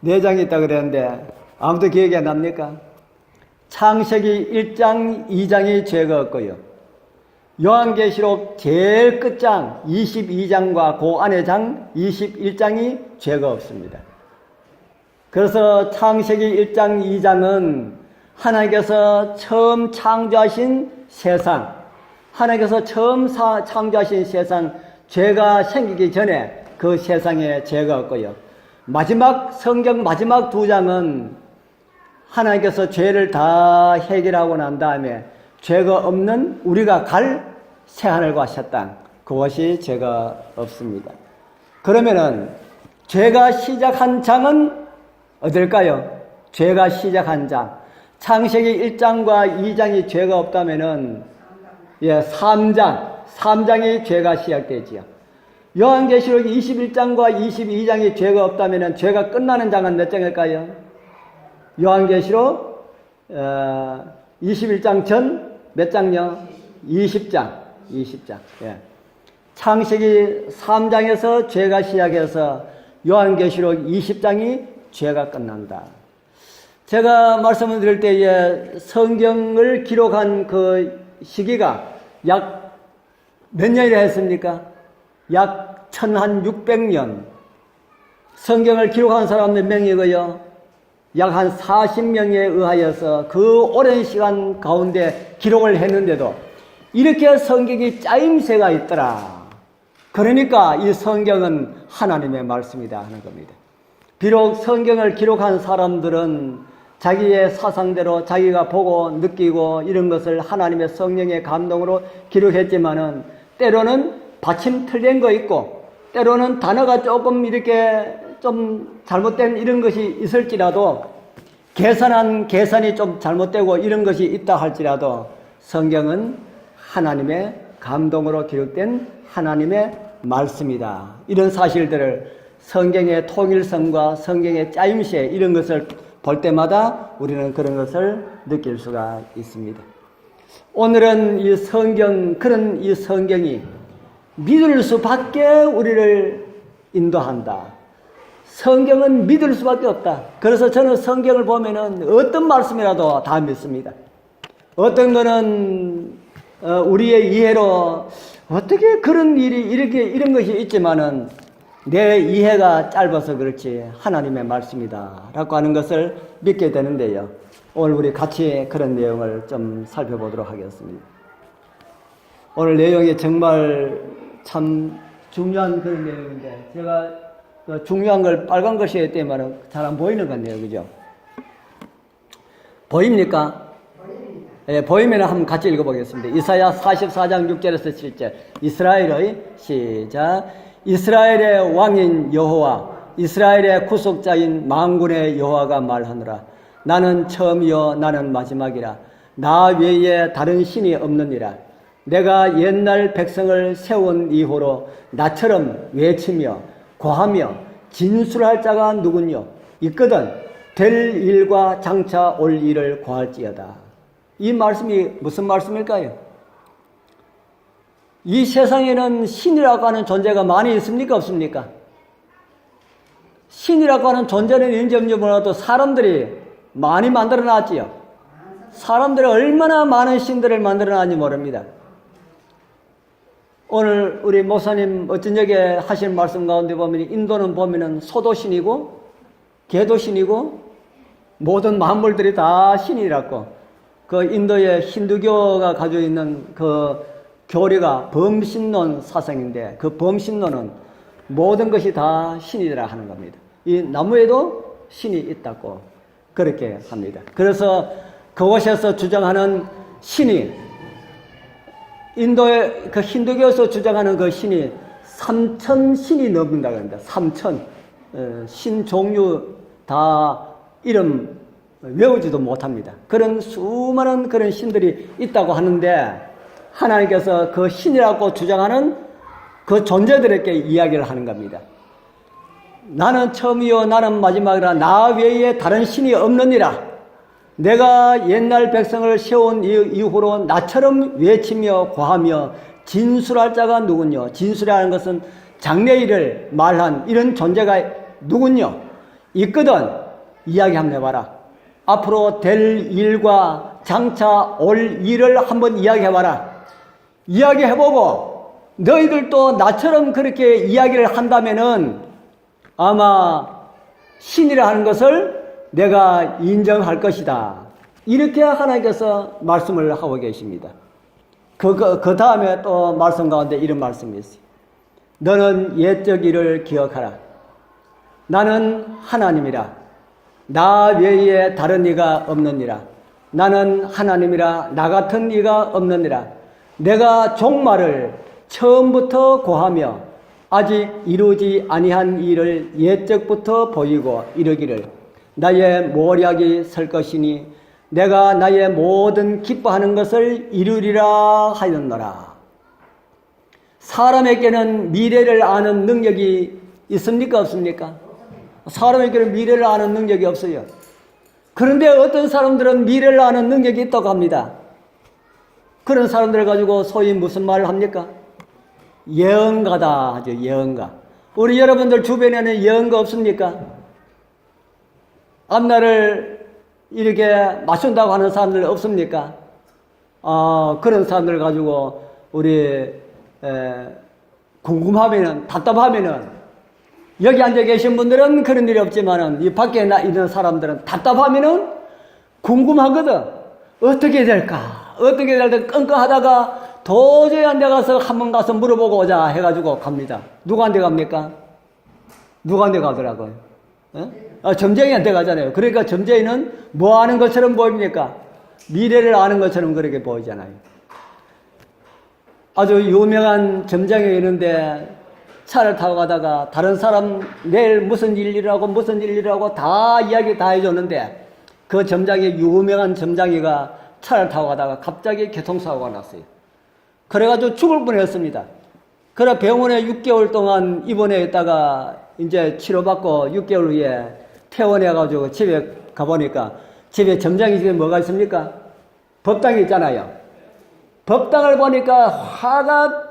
네 장이 있다 그랬는데 아무도 기억이 안 납니까? 창세기 1장, 2장이 죄가 없고요. 요한계시록 제일 끝장 22장과 그 안의 장 21장이 죄가 없습니다. 그래서 창세기 1장, 2장은 하나님께서 처음 창조하신 세상, 하나님께서 처음 창조하신 세상, 죄가 생기기 전에 그 세상에 죄가 없고요. 성경 마지막 두 장은 하나님께서 죄를 다 해결하고 난 다음에 죄가 없는 우리가 갈 새하늘과 새 땅, 그것이 죄가 없습니다. 그러면은 죄가 시작한 장은 어딜까요? 죄가 시작한 장. 창세기 1장과 2장이 죄가 없다면은 3장이 죄가 시작되지요. 요한계시록 21장과 22장이 죄가 없다면은 죄가 끝나는 장은 몇 장일까요? 요한계시록 21장 전 몇 장요? 20장. 예. 창세기 3장에서 죄가 시작해서 요한계시록 20장이 죄가 끝난다. 제가 말씀을 드릴 때에 성경을 기록한 그 시기가 약 몇 년이라 했습니까? 약 1600년. 성경을 기록한 사람 몇 명이고요? 약 한 40명에 의하여서 그 오랜 시간 가운데 기록을 했는데도 이렇게 성경이 짜임새가 있더라. 그러니까 이 성경은 하나님의 말씀이다 하는 겁니다. 비록 성경을 기록한 사람들은 자기의 사상대로 자기가 보고 느끼고 이런 것을 하나님의 성령의 감동으로 기록했지만은 때로는 받침 틀린 거 있고 때로는 단어가 조금 이렇게 좀 잘못된 이런 것이 있을지라도 계산이 좀 잘못되고 이런 것이 있다 할지라도 성경은 하나님의 감동으로 기록된 하나님의 말씀이다. 이런 사실들을 성경의 통일성과 성경의 짜임새 이런 것을 볼 때마다 우리는 그런 것을 느낄 수가 있습니다. 오늘은 그런 이 성경이 믿을 수밖에 우리를 인도한다. 성경은 믿을 수밖에 없다. 그래서 저는 성경을 보면은 어떤 말씀이라도 다 믿습니다. 어떤 거는 우리의 이해로 어떻게 그런 일이 이런 것이 있지만은 내 이해가 짧아서 그렇지 하나님의 말씀이다 라고 하는 것을 믿게 되는데요. 오늘 우리 같이 그런 내용을 좀 살펴보도록 하겠습니다. 오늘 내용이 정말 참 중요한 그런 내용인데 제가 중요한 걸 빨간 글씨에 떼면 잘 안 보이는 것 같네요. 그죠? 보입니까? 보입니다. 예, 보이면 한번 같이 읽어보겠습니다. 이사야 44장 6절에서 7절. 이스라엘의 시작. 이스라엘의 왕인 여호와, 이스라엘의 구속자인 만군의 여호와가 말하노라. 나는 처음이요 나는 마지막이라. 나 외에 다른 신이 없느니라. 내가 옛날 백성을 세운 이후로 나처럼 외치며 고하며 진술할 자가 누구뇨? 있거든 될 일과 장차 올 일을 고할지어다. 이 말씀이 무슨 말씀일까요? 이 세상에는 신이라고 하는 존재가 많이 있습니까? 없습니까? 신이라고 하는 존재는 인지 몰라도 사람들이 많이 만들어 놨지요. 사람들이 얼마나 많은 신들을 만들어 놨는지 모릅니다. 오늘 우리 목사님 어쩐저게 하신 말씀 가운데 보면 인도는 보면은 소도 신이고 개도 신이고 모든 만물들이 다 신이라고. 그 인도의 힌두교가 가지고 있는 그 교리가 범신론 사상인데 그 범신론은 모든 것이 다 신이라 하는 겁니다. 이 나무에도 신이 있다고 그렇게 합니다. 그래서 그곳에서 주장하는 신이 인도의 그 힌두교에서 주장하는 그 신이 3,000 신이 넘는다고 합니다. 3,000 신 종류 다 이름 외우지도 못합니다. 그런 수많은 그런 신들이 있다고 하는데 하나님께서 그 신이라고 주장하는 그 존재들에게 이야기를 하는 겁니다. 나는 처음이요 나는 마지막이라. 나 외에 다른 신이 없느니라. 내가 옛날 백성을 세운 이후로 나처럼 외치며 고하며 진술할 자가 누군요? 진술이라는 것은 장래일을 말한 이런 존재가 누군요? 있거든. 이야기 한번 해봐라. 앞으로 될 일과 장차 올 일을 한번 이야기해봐라. 이야기해보고 너희들도 나처럼 그렇게 이야기를 한다면은 아마 신이라 하는 것을 내가 인정할 것이다. 이렇게 하나님께서 말씀을 하고 계십니다. 그 다음에 또 말씀 가운데 이런 말씀이 있어요. 너는 옛적 일을 기억하라. 나는 하나님이라. 나 외에 다른 이가 없느니라. 나는 하나님이라. 나 같은 이가 없느니라. 내가 종말을 처음부터 고하며 아직 이루지 아니한 일을 옛적부터 보이고 이르기를 나의 모략이 설 것이니 내가 나의 모든 기뻐하는 것을 이루리라 하였노라. 사람에게는 미래를 아는 능력이 있습니까? 없습니까? 사람에게는 미래를 아는 능력이 없어요. 그런데 어떤 사람들은 미래를 아는 능력이 있다고 합니다. 그런 사람들을 가지고 소위 무슨 말을 합니까? 예언가다 하죠. 예언가. 우리 여러분들 주변에는 예언가 없습니까? 앞날을 이렇게 맞춘다고 하는 사람들 없습니까? 그런 사람들 가지고 우리 궁금하면은, 답답하면은, 여기 앉아 계신 분들은 그런 일이 없지만은 이 밖에 있는 사람들은 답답하면은 궁금하거든. 어떻게 될까? 어떻게 될까? 끙끙하다가 도저히 안 돼 가서 한번 가서 물어보고 오자 해가지고 갑니다. 누구한테 갑니까? 누구한테 가더라고요? 점쟁이한테 가잖아요. 그러니까 점쟁이는 뭐 아는 것처럼 보입니까? 미래를 아는 것처럼 그렇게 보이잖아요. 아주 유명한 점쟁이가 있는데 차를 타고 가다가 다른 사람 내일 무슨 일이라고 다 이야기 다 해줬는데 그 유명한 점장이가 차를 타고 가다가 갑자기 교통사고가 났어요. 그래가지고 죽을 뻔했습니다. 그래 병원에 6개월 동안 입원해 있다가 이제 치료받고 6개월 후에 퇴원해가지고 집에 가보니까 집에 점장이 집에 뭐가 있습니까? 법당이 있잖아요. 법당을 보니까 화가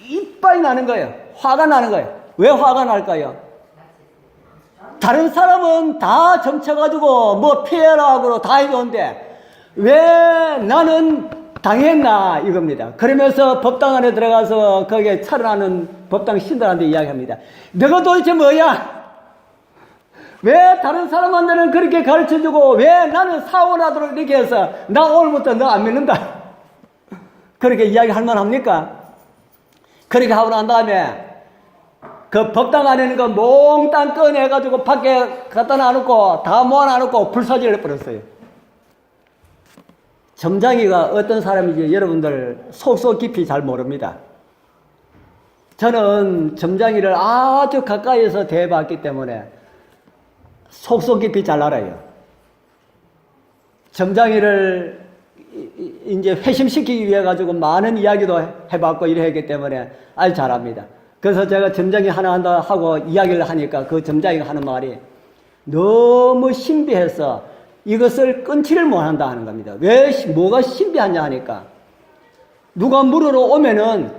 이빨이 나는 거예요. 화가 나는 거예요. 왜 화가 날까요? 다른 사람은 다 점쳐가지고 뭐 피해라 하고 다 해줬는데 왜 나는 당했나 이겁니다. 그러면서 법당 안에 들어가서 거기에 차려나는 법당 신들한테 이야기합니다. 너가 도대체 뭐야? 왜 다른 사람한테는 그렇게 가르쳐주고 왜 나는 사고 나도록 이렇게 해서 나 오늘부터 너 안 믿는다. 그렇게 이야기할 만합니까? 그렇게 하고 난 다음에 그 법당 안에는 그 몽땅 꺼내가지고 밖에 갖다 놔놓고 다 모아놔놓고 불사질을 해버렸어요. 점장이가 어떤 사람인지 여러분들 속속 깊이 잘 모릅니다. 저는 점장이를 아주 가까이에서 대해봤기 때문에 속속 깊이 잘 알아요. 점장이를 이제 회심시키기 위해 가지고 많은 이야기도 해봤고 이래 했기 때문에 아주 잘 압니다. 그래서 제가 점장이 하나 한다 하고 이야기를 하니까 그 점장이가 하는 말이 너무 신비해서 이것을 끊지를 못한다 하는 겁니다. 왜 뭐가 신비하냐 하니까 누가 물으러 오면은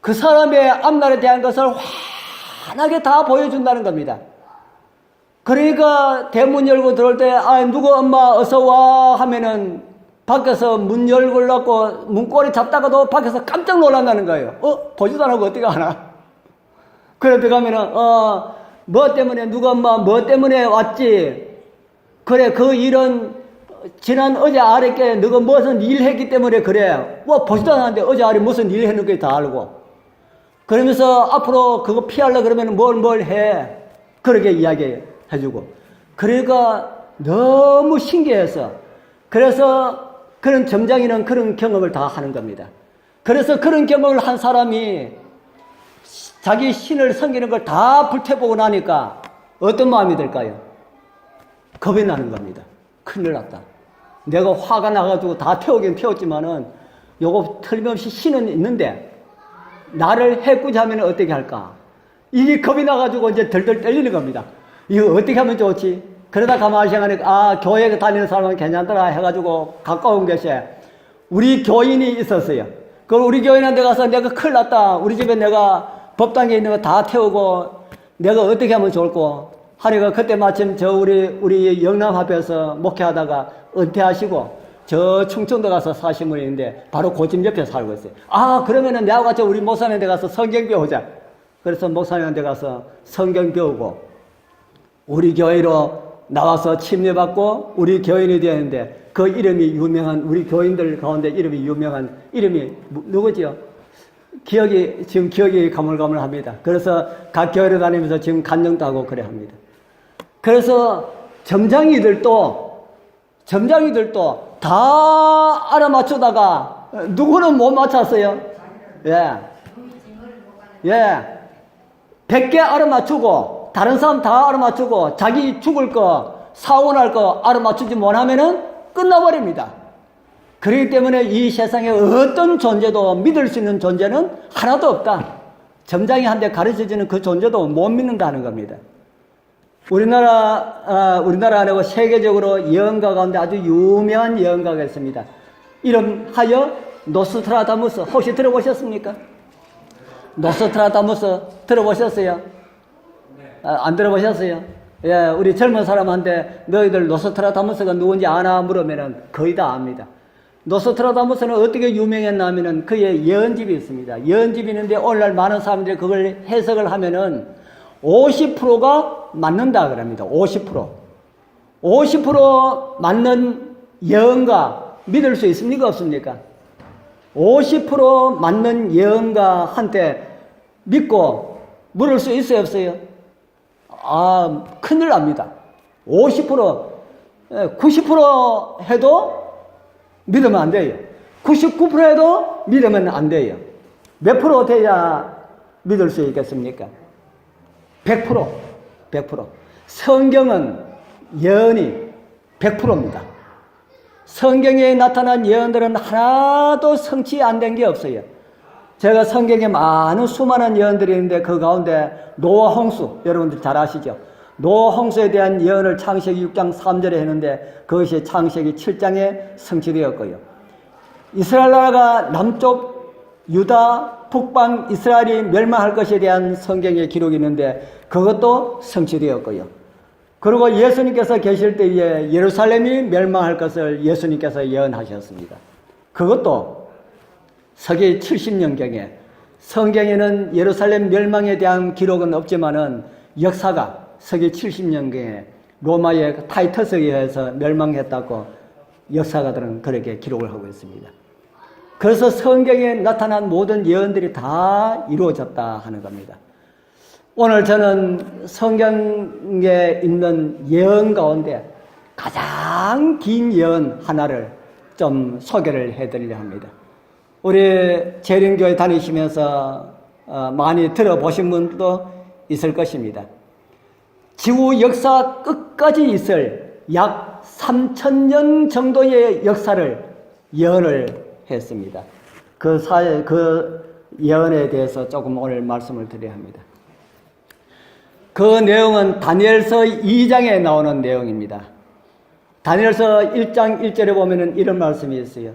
그 사람의 앞날에 대한 것을 환하게 다 보여준다는 겁니다. 그러니까 대문 열고 들어올 때 누구 엄마 어서 와 하면은 밖에서 문 열고 놓고 문고리 잡다가도 밖에서 깜짝 놀란다는 거예요. 보지도 않고 어떻게 하나? 그래 들어가면은 뭐 때문에 누가 엄마 뭐 때문에 왔지? 그래 그 일은 지난 어제 아랫게 너가 무슨 일 했기 때문에 그래. 뭐 보지도 않았는데 어제 아래 무슨 일 했는지 다 알고. 그러면서 앞으로 그거 피하려고 그러면 뭘 해. 그렇게 이야기해주고. 그러니까 너무 신기해서. 그래서 그런 점장이는 그런 경험을 다 하는 겁니다. 그래서 그런 경험을 한 사람이 자기 신을 섬기는 걸 다 불태보고 나니까 어떤 마음이 들까요? 겁이 나는 겁니다. 큰일 났다. 내가 화가 나가지고 다 태우긴 태웠지만은 요거 틀림없이 신은 있는데 나를 해꾸자면 어떻게 할까? 이게 겁이 나가지고 이제 덜덜 떨리는 겁니다. 이거 어떻게 하면 좋지? 그러다 가만히 생각하니까 교회 다니는 사람은 괜찮더라 해가지고 가까운 곳에 우리 교인이 있었어요. 그걸 우리 교인한테 가서 내가 큰일 났다. 우리 집에 내가 법당에 있는 거 다 태우고 내가 어떻게 하면 좋을까? 하니까 그때 마침 우리 영남합에서 목회하다가 은퇴하시고 저 충청도 가서 사신 분이 있는데 바로 그 집 옆에 살고 있어요. 아, 그러면은 내가 같이 우리 목사님한테 가서 성경 배우자. 그래서 목사님한테 가서 성경 배우고 우리 교회로 나와서 침례받고 우리 교인이 되었는데 그 이름이 유명한, 우리 교인들 가운데 이름이 유명한 이름이 누구지요? 지금 기억이 가물가물합니다. 그래서 각 교회를 다니면서 지금 간증도 하고 그래 합니다. 그래서 점장이들도 다 알아맞추다가 누구는 못 맞췄어요. 예. 100개 알아맞추고 다른 사람 다 알아맞추고 자기 죽을 거, 사원할 거 알아맞추지 못하면은 끝나버립니다. 그렇기 때문에 이 세상에 어떤 존재도 믿을 수 있는 존재는 하나도 없다. 점장이 한 대 가르쳐주는 그 존재도 못 믿는다는 겁니다. 우리나라 아니고 세계적으로 예언가 가운데 아주 유명한 예언가가 있습니다. 이름하여 노스트라다무스. 혹시 들어보셨습니까? 노스트라다무스 들어보셨어요? 안 들어보셨어요? 예, 우리 젊은 사람한테 너희들 노스트라다무스가 누군지 아나 물으면은 거의 다 압니다. 노스트라다무스는 어떻게 유명했나 하면은 그의 예언집이 있습니다. 예언집이 있는데 오늘날 많은 사람들이 그걸 해석을 하면은 50%가 맞는다 그럽니다. 50%. 50% 맞는 예언가 믿을 수 있습니까? 없습니까? 50% 맞는 예언가한테 믿고 물을 수 있어요? 없어요? 아, 큰일 납니다. 50%, 90% 해도 믿으면 안 돼요. 99% 해도 믿으면 안 돼요. 몇 프로 돼야 믿을 수 있겠습니까? 100%. 100%. 성경은 예언이 100%입니다. 성경에 나타난 예언들은 하나도 성취 안 된 게 없어요. 제가 성경에 많은 수많은 예언들이 있는데 그 가운데 노아 홍수, 여러분들 잘 아시죠? 노아 홍수에 대한 예언을 창세기 6장 3절에 했는데 그것이 창세기 7장에 성취되었고요. 이스라엘 나라가 남쪽 유다, 북방 이스라엘이 멸망할 것에 대한 성경의 기록이 있는데 그것도 성취되었고요. 그리고 예수님께서 계실 때에 예루살렘이 멸망할 것을 예수님께서 예언하셨습니다. 그것도 서기 70년경에 성경에는 예루살렘 멸망에 대한 기록은 없지만은 역사가 서기 70년경에 로마의 타이터스에 의해서 멸망했다고 역사가들은 그렇게 기록을 하고 있습니다. 그래서 성경에 나타난 모든 예언들이 다 이루어졌다 하는 겁니다. 오늘 저는 성경에 있는 예언 가운데 가장 긴 예언 하나를 좀 소개를 해드리려 합니다. 우리 재림교회 다니시면서 많이 들어보신 분도 있을 것입니다. 지구 역사 끝까지 있을 약 3000년 정도의 역사를 예언을 했습니다. 그 예언에 대해서 조금 오늘 말씀을 드려야 합니다. 그 내용은 다니엘서 2장에 나오는 내용입니다. 다니엘서 1장 1절에 보면은 이런 말씀이 있어요.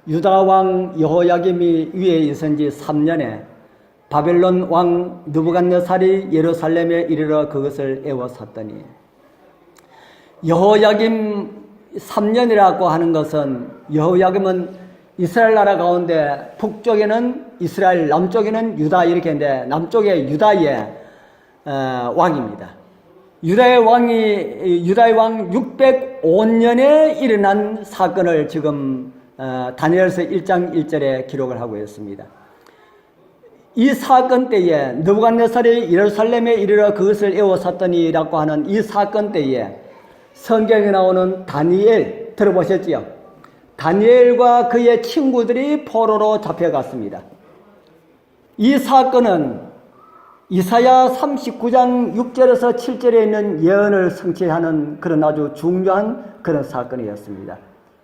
유다 왕 여호야김이 위에 있은 지 3년에 바벨론 왕 느부갓네살이 예루살렘에 이르러 그것을 에워쌌더니, 여호야김 3년이라고 하는 것은, 여호야김은 이스라엘 나라 가운데 북쪽에는 이스라엘, 남쪽에는 유다 이렇게 했는데 남쪽에 유다의 왕입니다. 유다의 왕 605년에 일어난 사건을 지금 다니엘서 1장 1절에 기록을 하고 있습니다. 이 사건 때에 느부갓네살이 예루살렘에 이르러 그것을 에워쌌더니라고 하는 이 사건 때에 성경에 나오는 다니엘 들어보셨지요? 다니엘과 그의 친구들이 포로로 잡혀갔습니다. 이 사건은 이사야 39장 6절에서 7절에 있는 예언을 성취하는 그런 아주 중요한 그런 사건이었습니다.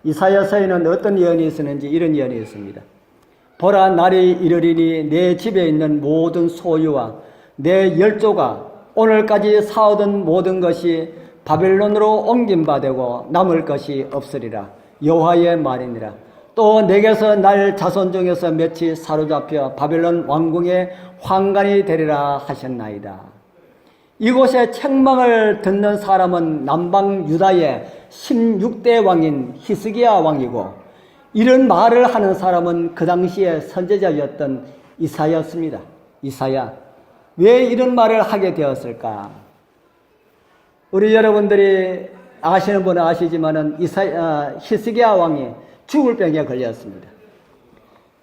이사야서에는 어떤 예언이 있었는지 이런 예언이 있습니다. 보라, 날이 이르리니 내 집에 있는 모든 소유와 내 열조가 오늘까지 사오던 모든 것이 바벨론으로 옮김바되고 남을 것이 없으리라. 여호와의 말이니라. 또 내게서 날 자손 중에서 몇이 사로잡혀 바벨론 왕궁의 환관이 되리라 하셨나이다. 이곳에 책망을 듣는 사람은 남방 유다의 16대 왕인 히스기야 왕이고, 이런 말을 하는 사람은 그 당시에 선지자였던 이사야였습니다. 이사야. 왜 이런 말을 하게 되었을까? 우리 여러분들이 아시는 분은 아시지만은 히스기야 왕이 죽을 병에 걸렸습니다.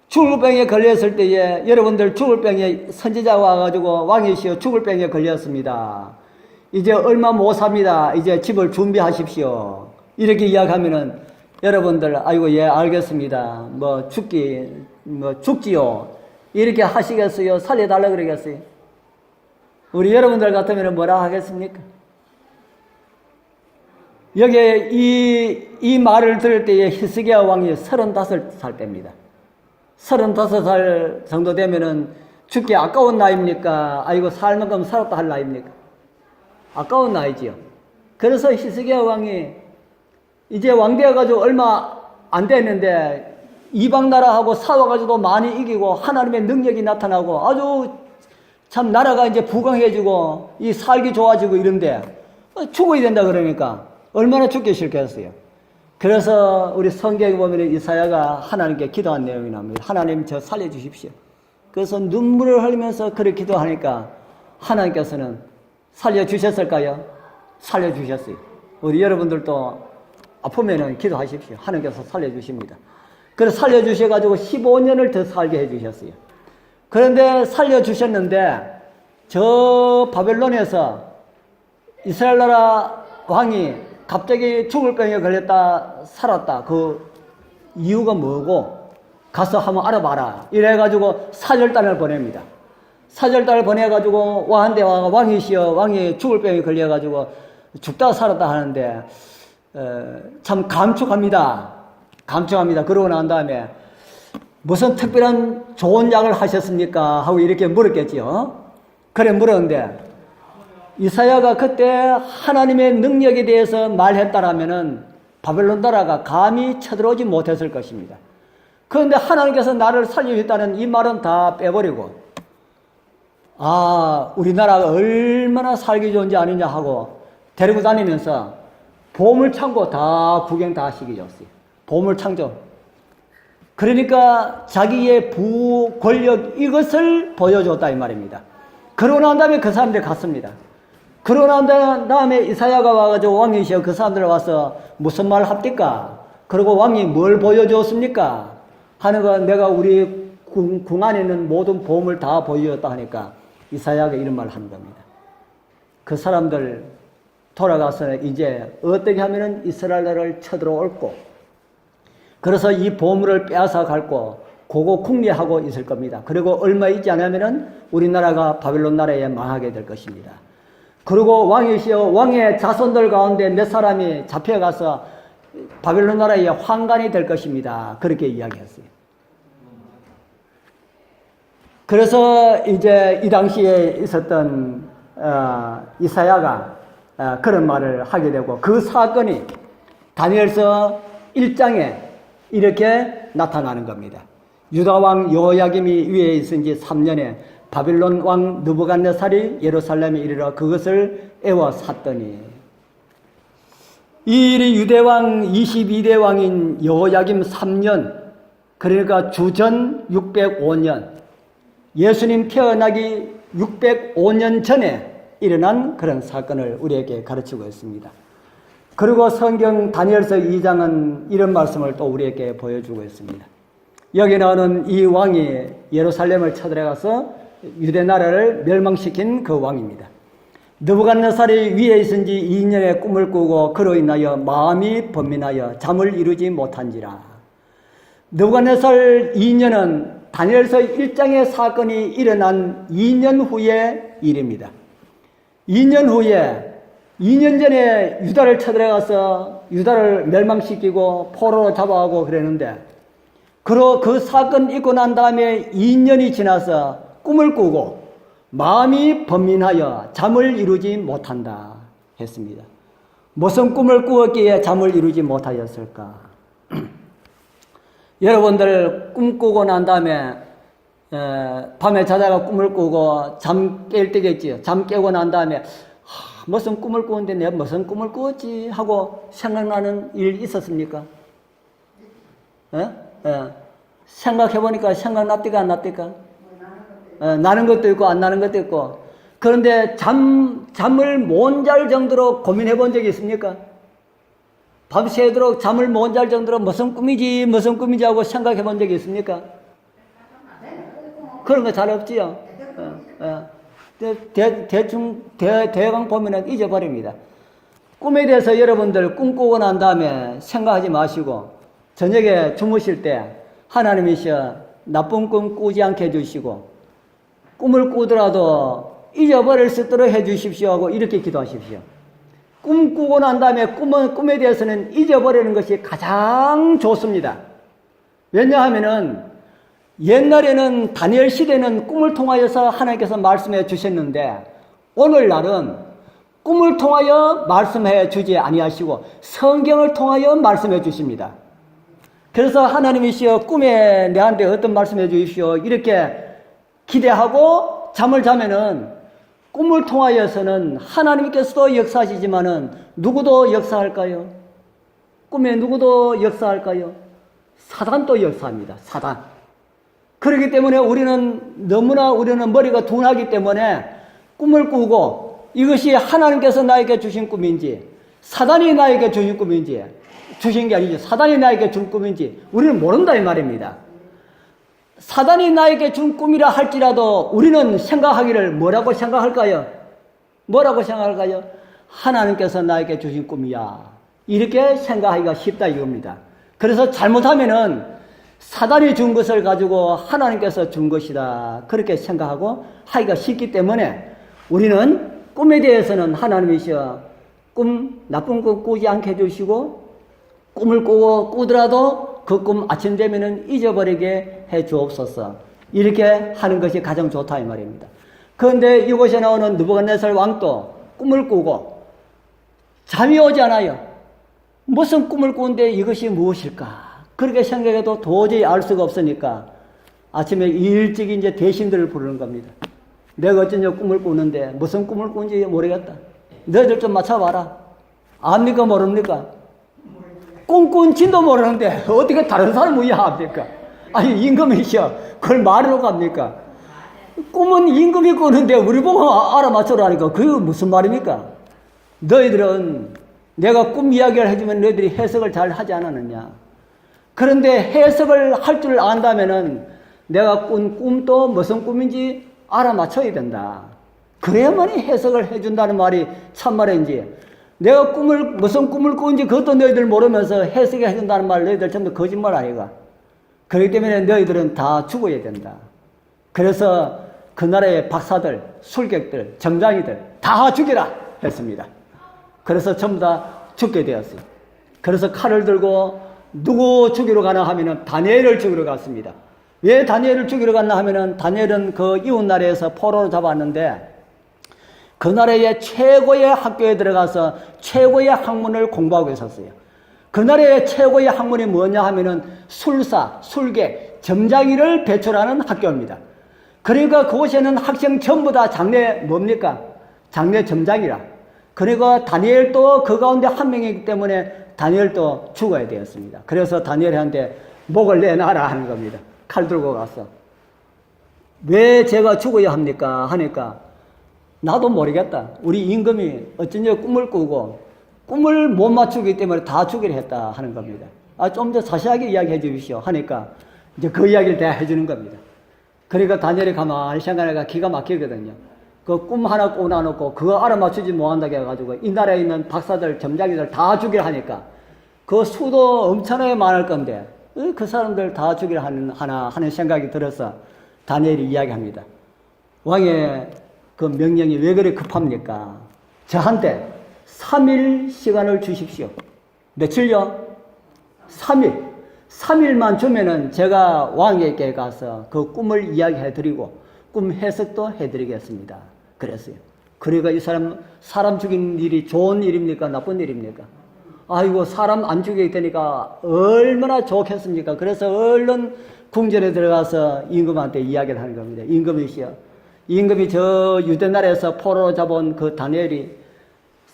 죽을 병에 걸렸을 때에 여러분들 죽을 병에 선지자가 와가지고 왕이시여 죽을 병에 걸렸습니다. 이제 얼마 못 삽니다. 이제 집을 준비하십시오. 이렇게 이야기하면은 여러분들 아이고 예 알겠습니다. 죽지요. 이렇게 하시겠어요? 살려달라 그러겠어요? 우리 여러분들 같으면 뭐라 하겠습니까? 여기에 이 말을 들을 때에 히스기야 왕이 35살 때입니다. 35살 정도 되면은 죽기 아까운 나이입니까? 아이고 살 만큼 살았다 할 나이입니까? 아까운 나이지요. 그래서 히스기야 왕이 이제 왕 되어가지고 얼마 안 됐는데 이방 나라하고 싸워가지고 많이 이기고 하나님의 능력이 나타나고 아주 참 나라가 이제 부강해지고 이 살기 좋아지고 이런데 죽어야 된다 그러니까 얼마나 죽기 싫겠어요. 그래서 우리 성경에 보면 이사야가 하나님께 기도한 내용이 나옵니다. 하나님 저 살려주십시오. 그래서 눈물을 흘리면서 그렇게 기도하니까 하나님께서는 살려주셨을까요? 살려주셨어요. 우리 여러분들도 아프면은 기도하십시오. 하나님께서 살려주십니다. 그래서 살려주셔가지고 15년을 더 살게 해주셨어요. 그런데 살려주셨는데 저 바벨론에서 이스라엘 나라 왕이 갑자기 죽을 병에 걸렸다 살았다. 그 이유가 뭐고 가서 한번 알아봐라. 이래가지고 사절단을 보냅니다. 사절단을 보내가지고 왕한테 와가 왕이시여 왕이 죽을 병에 걸려가지고 죽다 살았다 하는데 참 감축합니다. 그러고 난 다음에 무슨 특별한 좋은 약을 하셨습니까? 하고 이렇게 물었겠지요. 그래 물었는데 이사야가 그때 하나님의 능력에 대해서 말했다라면은 바벨론 나라가 감히 쳐들어오지 못했을 것입니다. 그런데 하나님께서 나를 살려주셨다는 이 말은 다 빼버리고 우리나라가 얼마나 살기 좋은지 아느냐 하고 데리고 다니면서 보물창고 다 구경 다 시켜줬어요. 보물창고. 그러니까 자기의 부, 권력 이것을 보여줬다 이 말입니다. 그러고 난 다음에 그 사람들이 갔습니다. 그러고 난 다음에 이사야가 와가지고 왕이시여 그 사람들 와서 무슨 말 합니까? 그리고 왕이 뭘 보여줬습니까? 하는 거 내가 우리 궁 안에 있는 모든 보험을 다 보여줬다 하니까 이사야가 이런 말을 하는 겁니다. 그 사람들 돌아가서 이제 어떻게 하면은 이스라엘을 쳐들어올고 그래서 이 보물을 빼앗아 갈고 그거 궁리하고 있을 겁니다. 그리고 얼마 있지 않으면은 우리나라가 바벨론 나라에 망하게 될 것입니다. 그리고 왕이시여 왕의 자손들 가운데 몇 사람이 잡혀가서 바벨론 나라의 황관이 될 것입니다. 그렇게 이야기했어요. 그래서 이제 이 당시에 있었던 이사야가 그런 말을 하게 되고 그 사건이 다니엘서 1장에 이렇게 나타나는 겁니다. 유다 왕 여호야김이 위에 있은 지 3년에 바빌론 왕 느부갓네살이 예루살렘에 이르러 그것을 애워 샀더니 이 일이 유대왕 22대 왕인 여호야김 3년 그러니까 주전 605년 예수님 태어나기 605년 전에 일어난 그런 사건을 우리에게 가르치고 있습니다. 그리고 성경 다니엘서 2장은 이런 말씀을 또 우리에게 보여주고 있습니다. 여기 나오는 이 왕이 예루살렘을 쳐들어가서 유대 나라를 멸망시킨 그 왕입니다. 느부갓네살이 위에 있은 지 2년의 꿈을 꾸고 그로 인하여 마음이 번민하여 잠을 이루지 못한지라. 느부갓네살 2년은 다니엘서 1장의 사건이 일어난 2년 후의 일입니다. 2년 후에 2년 전에 유다를 쳐들어가서 유다를 멸망시키고 포로로 잡아가고 그랬는데 그 사건 있고 난 다음에 2년이 지나서 꿈을 꾸고 마음이 번민하여 잠을 이루지 못한다 했습니다. 무슨 꿈을 꾸었기에 잠을 이루지 못하였을까? 여러분들 꿈꾸고 난 다음에 밤에 자다가 꿈을 꾸고 잠 깰 때겠지요. 잠 깨고 난 다음에 무슨 꿈을 꾸는데 내가 무슨 꿈을 꾸었지 하고 생각나는 일 있었습니까? 생각해보니까 생각났디가 안 났디가? 나는 것도 있고 안 나는 것도 있고. 그런데 잠을 못 잘 정도로 고민해 본 적이 있습니까? 밤새도록 잠을 못 잘 정도로 무슨 꿈이지 하고 생각해 본 적이 있습니까? 그런 거 잘 없지요. 대강 보면은 잊어버립니다. 꿈에 대해서 여러분들 꿈꾸고 난 다음에 생각하지 마시고 저녁에 주무실 때 하나님이셔 나쁜 꿈 꾸지 않게 해주시고 꿈을 꾸더라도 잊어버릴 수 있도록 해주십시오 하고 이렇게 기도하십시오. 꿈 꾸고 난 다음에 꿈에 대해서는 잊어버리는 것이 가장 좋습니다. 왜냐하면은 옛날에는 다니엘 시대는 꿈을 통하여서 하나님께서 말씀해 주셨는데 오늘날은 꿈을 통하여 말씀해 주지 아니하시고 성경을 통하여 말씀해 주십니다. 그래서 하나님이시여 꿈에 내한테 어떤 말씀해 주십시오 이렇게 기대하고 잠을 자면은 꿈을 통하여서는 하나님께서도 역사하시지만은 누구도 역사할까요? 꿈에 누구도 역사할까요? 사단도 역사합니다. 사단. 그렇기 때문에 우리는 머리가 둔하기 때문에 꿈을 꾸고 이것이 하나님께서 나에게 주신 꿈인지 사단이 나에게 주신 꿈인지 주신 게 아니죠. 사단이 나에게 준 꿈인지 우리는 모른다 이 말입니다. 사단이 나에게 준 꿈이라 할지라도 우리는 생각하기를 뭐라고 생각할까요? 하나님께서 나에게 주신 꿈이야. 이렇게 생각하기가 쉽다 이겁니다. 그래서 잘못하면은 사단이 준 것을 가지고 하나님께서 준 것이다. 그렇게 생각하고 하기가 쉽기 때문에 우리는 꿈에 대해서는 하나님이시여 나쁜 꿈 꾸지 않게 해주시고 꿈을 꾸더라도 그 꿈 아침 되면은 잊어버리게 해 주옵소서. 이렇게 하는 것이 가장 좋다 이 말입니다. 그런데 이곳에 나오는 느부갓네살 왕도 꿈을 꾸고 잠이 오지 않아요. 무슨 꿈을 꾸는데 이것이 무엇일까? 그렇게 생각해도 도저히 알 수가 없으니까 아침에 일찍 이제 대신들을 부르는 겁니다. 내가 어쩐지 꿈을 꾸는데 무슨 꿈을 꾸는지 모르겠다. 너희들 좀 맞춰봐라. 압니까 모릅니까? 꿈꾼지도 모르는데 어떻게 다른 사람을 이해합니까? 아니 임금이시여 그걸 말로 갑니까? 꿈은 임금이 꾸는데 우리 보고 알아맞추라니까 그게 무슨 말입니까? 너희들은 내가 꿈 이야기를 해주면 너희들이 해석을 잘 하지 않았느냐? 그런데 해석을 할 줄 안다면은 내가 꾼 꿈도 무슨 꿈인지 알아맞혀야 된다. 그래야만이 해석을 해준다는 말이 참말인지 내가 무슨 꿈을 꾸는지 그것도 너희들 모르면서 해석해 해준다는 말 너희들 전부 거짓말 아이가. 그렇기 때문에 너희들은 다 죽어야 된다. 그래서 그 나라의 박사들, 술객들, 정장이들 다 죽이라 했습니다. 그래서 전부 다 죽게 되었어요. 그래서 칼을 들고 누구 죽이러 가나 하면은 다니엘을 죽이러 갔습니다. 왜 다니엘을 죽이러 갔나 하면은 다니엘은 그 이웃 나라에서 포로로 잡았는데 그 나라의 최고의 학교에 들어가서 최고의 학문을 공부하고 있었어요. 그 나라의 최고의 학문이 뭐냐 하면은 술사, 술객, 점장이를 배출하는 학교입니다. 그러니까 그곳에는 학생 전부 다 장래 뭡니까? 장래 점장이라. 그리고 다니엘도 그 가운데 한 명이기 때문에 다니엘도 죽어야 되었습니다. 그래서 다니엘한테 목을 내놔라 하는 겁니다. 칼 들고 가서. 왜 제가 죽어야 합니까? 하니까 나도 모르겠다. 우리 임금이 어쩐지 꿈을 꾸고 꿈을 못 맞추기 때문에 다 죽이려 했다 하는 겁니다. 좀 더 자세하게 이야기해 주십시오 하니까 이제 그 이야기를 다 해주는 겁니다. 그러니까 다니엘이 가만히 생각하니까 기가 막히거든요. 그 꿈 하나 꿔놔놓고 그거 알아맞추지 못한다고 해가지고 이 나라에 있는 박사들, 점장이들 다 죽이려 하니까 그 수도 엄청나게 많을 건데 그 사람들 다 죽이려 하는 생각이 들어서 다니엘이 이야기합니다. 왕의 그 명령이 왜 그리 급합니까? 저한테 3일 시간을 주십시오. 며칠요? 3일. 3일만 주면은 제가 왕에게 가서 그 꿈을 이야기해 드리고 꿈 해석도 해 드리겠습니다. 그랬어요. 그러니까 이 사람 죽인 일이 좋은 일입니까? 나쁜 일입니까? 아이고 사람 안 죽이게 되니까 얼마나 좋겠습니까? 그래서 얼른 궁전에 들어가서 임금한테 이야기를 하는 겁니다. 임금이시여, 임금이 저 유대나라에서 포로로 잡은 그 다니엘이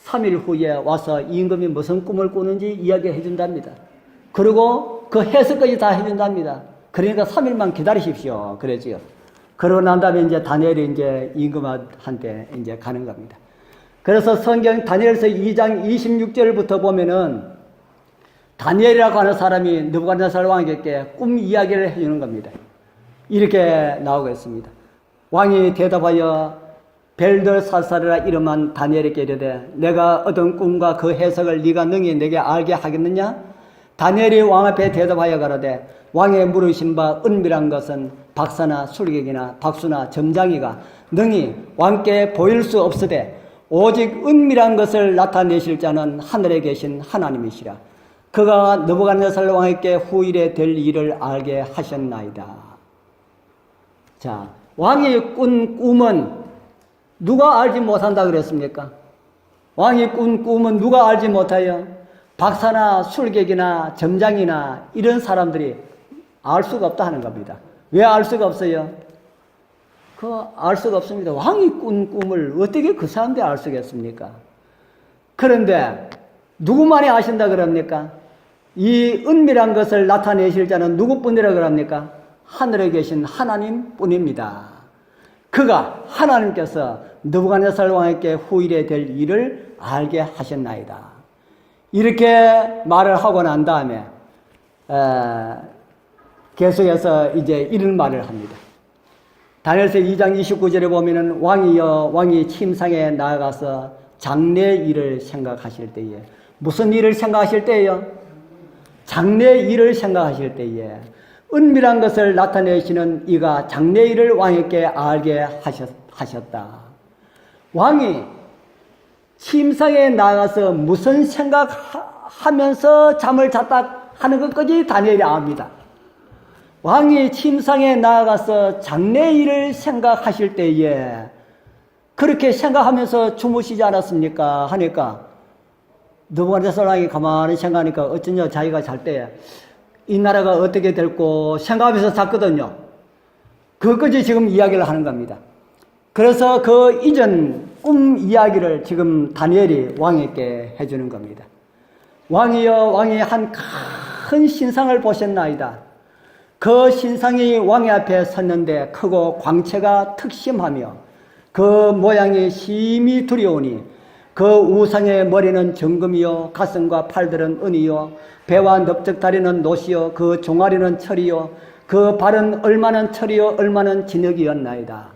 3일 후에 와서 임금이 무슨 꿈을 꾸는지 이야기해 준답니다. 그리고 그 해석까지 다 해준답니다. 그러니까 3일만 기다리십시오. 그러지요. 그러고 난 다음에 이제 다니엘이 이제 임금한테 이제 가는 겁니다. 그래서 성경 다니엘서 2장 26절부터 보면은 다니엘이라고 하는 사람이 느부갓네살 왕에게 꿈 이야기를 해주는 겁니다. 이렇게 나오고 있습니다. 왕이 대답하여 벨드살살이라 이름한 다니엘에게 이르되 내가 얻은 꿈과 그 해석을 네가 능히 내게 알게 하겠느냐? 다니엘이 왕 앞에 대답하여 가로되 왕의 물으신 바 은밀한 것은 박사나 술객이나 박수나 점장이가 능히 왕께 보일 수 없으되 오직 은밀한 것을 나타내실 자는 하늘에 계신 하나님이시라. 그가 느부갓네살 왕에게 후일에 될 일을 알게 하셨나이다. 자, 왕이 꾼 꿈은 누가 알지 못한다 그랬습니까? 왕이 꾼 꿈은 누가 알지 못하여? 박사나 술객이나 점장이나 이런 사람들이 알 수가 없다 하는 겁니다. 왜 알 수가 없어요? 알 수가 없습니다. 왕이 꾼 꿈을 어떻게 그 사람들이 알 수가 있습니까? 그런데 누구만이 아신다 그럽니까? 이 은밀한 것을 나타내실 자는 누구뿐이라 그럽니까? 하늘에 계신 하나님 뿐입니다. 그가 하나님께서 느부갓네살 왕에게 후일에 될 일을 알게 하셨나이다. 이렇게 말을 하고 난 다음에 계속해서 이제 이런 말을 합니다. 다니엘서 2장 29절에 보면은 왕이 침상에 나아가서 장래 일을 생각하실 때에 무슨 일을 생각하실 때예요? 장래 일을 생각하실 때에 은밀한 것을 나타내시는 이가 장래 일을 왕에게 알게 하셨다. 왕이 침상에 나가서 무슨 생각하면서 잠을 잤다 하는 것까지 다니엘이 압니다. 왕이 침상에 나가서 장래 일을 생각하실 때에 그렇게 생각하면서 주무시지 않았습니까? 하니까 느부갓네살 왕이 가만히 생각하니까 어쩌냐 자기가 잘 때 이 나라가 어떻게 될고 생각하면서 잤거든요. 그것까지 지금 이야기를 하는 겁니다. 그래서 그 이전 꿈 이야기를 지금 다니엘이 왕에게 해주는 겁니다. 왕이여, 왕이 한 큰 신상을 보셨나이다. 그 신상이 왕의 앞에 섰는데 크고 광채가 특심하며 그 모양이 심히 두려우니 그 우상의 머리는 정금이요 가슴과 팔들은 은이요 배와 넓적다리는 노시요 그 종아리는 철이요 그 발은 얼마는 철이요 얼마는 진흙이었나이다.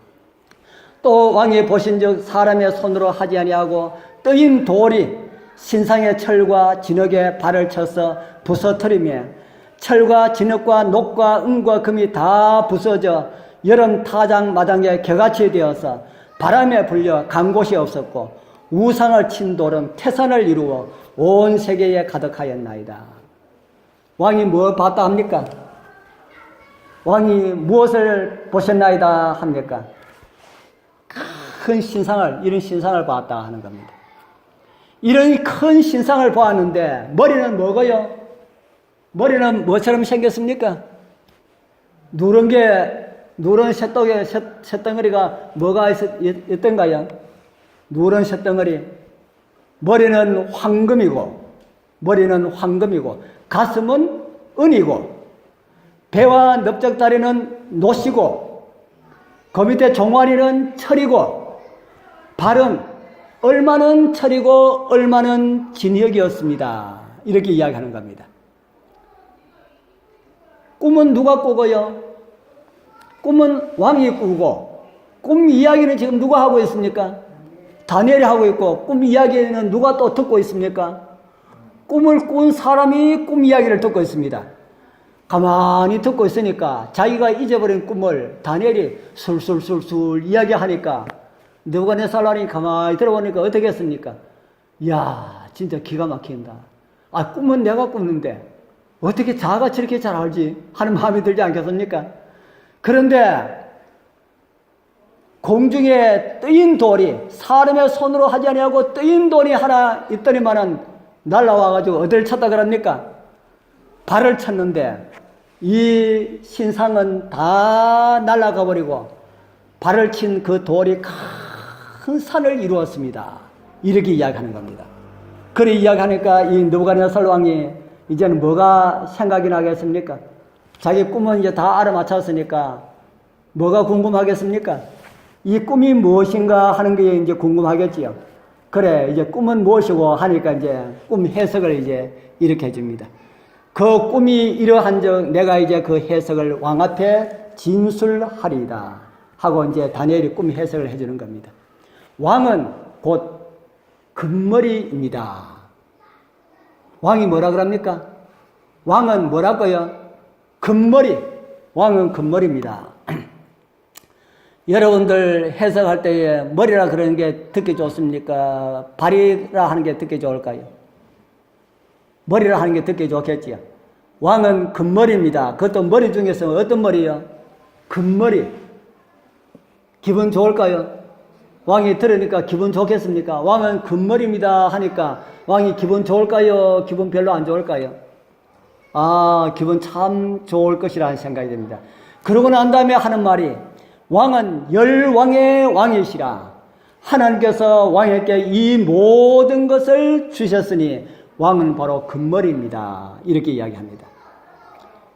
또 왕이 보신즉 사람의 손으로 하지 아니하고 뜨인 돌이 신상의 철과 진흙에 발을 쳐서 부서뜨리며 철과 진흙과 녹과 은과 금이 다 부서져 여름 타장 마당에 겨같이 되어서 바람에 불려 간 곳이 없었고 우상을 친 돌은 태산을 이루어 온 세계에 가득하였나이다. 왕이 뭐 봤다 합니까? 왕이 무엇을 보셨나이다 합니까? 큰 신상을, 이런 신상을 봤다 하는 겁니다. 이런 큰 신상을 보았는데 머리는 뭐고요? 머리는 뭐처럼 생겼습니까? 누런 쇳덩어리가 뭐가 있던가요? 누런 쇳덩어리. 머리는 황금이고 가슴은 은이고 배와 넓적다리는 노시고 그 밑에 종아리는 철이고 발은 얼마는 철이고 얼마는 진흙이었습니다. 이렇게 이야기하는 겁니다. 꿈은 누가 꾸고요? 꿈은 왕이 꾸고 꿈 이야기는 지금 누가 하고 있습니까? 다니엘이 하고 있고 꿈 이야기는 누가 또 듣고 있습니까? 꿈을 꾼 사람이 꿈 이야기를 듣고 있습니다. 가만히 듣고 있으니까 자기가 잊어버린 꿈을 다니엘이 술술술술 이야기하니까 느부갓네살 왕이 가만히 들어보니까 어떻게 했습니까? 이야, 진짜 기가 막힌다. 아, 꿈은 내가 꿨는데 어떻게 자가 저렇게 잘 알지? 하는 마음이 들지 않겠습니까? 그런데 공중에 뜨인 돌이 사람의 손으로 하지 아니하고 뜨인 돌이 하나 있더니만은 날라와가지고 어딜 쳤다 그럽니까? 발을 쳤는데 이 신상은 다 날아가 버리고 발을 친 그 돌이 큰 산을 이루었습니다. 이렇게 이야기하는 겁니다. 그래 이야기하니까 이 느부갓네살 왕이 이제는 뭐가 생각이 나겠습니까? 자기 꿈은 이제 다 알아맞혔으니까 뭐가 궁금하겠습니까? 이 꿈이 무엇인가 하는 게 이제 궁금하겠지요. 그래 이제 꿈은 무엇이고 하니까 이제 꿈 해석을 이제 이렇게 해줍니다. 그 꿈이 이러한즉 내가 이제 그 해석을 왕 앞에 진술하리이다 하고 이제 다니엘이 꿈 해석을 해주는 겁니다. 왕은 곧 금머리입니다. 왕이 뭐라 그럽니까? 왕은 뭐라고요? 금머리. 왕은 금머리입니다. 여러분들 해석할 때에 머리라 그러는 게 듣기 좋습니까? 발이라 하는 게 듣기 좋을까요? 머리라 하는 게 듣기 좋겠지요. 왕은 금머리입니다. 그것도 머리 중에서 어떤 머리요? 금머리. 기분 좋을까요? 왕이 들으니까 기분 좋겠습니까? 왕은 금머리입니다 하니까 왕이 기분 좋을까요? 기분 별로 안 좋을까요? 아, 기분 참 좋을 것이라는 생각이 듭니다. 그러고 난 다음에 하는 말이 왕은 열왕의 왕이시라. 하나님께서 왕에게 이 모든 것을 주셨으니 왕은 바로 금머리입니다. 이렇게 이야기합니다.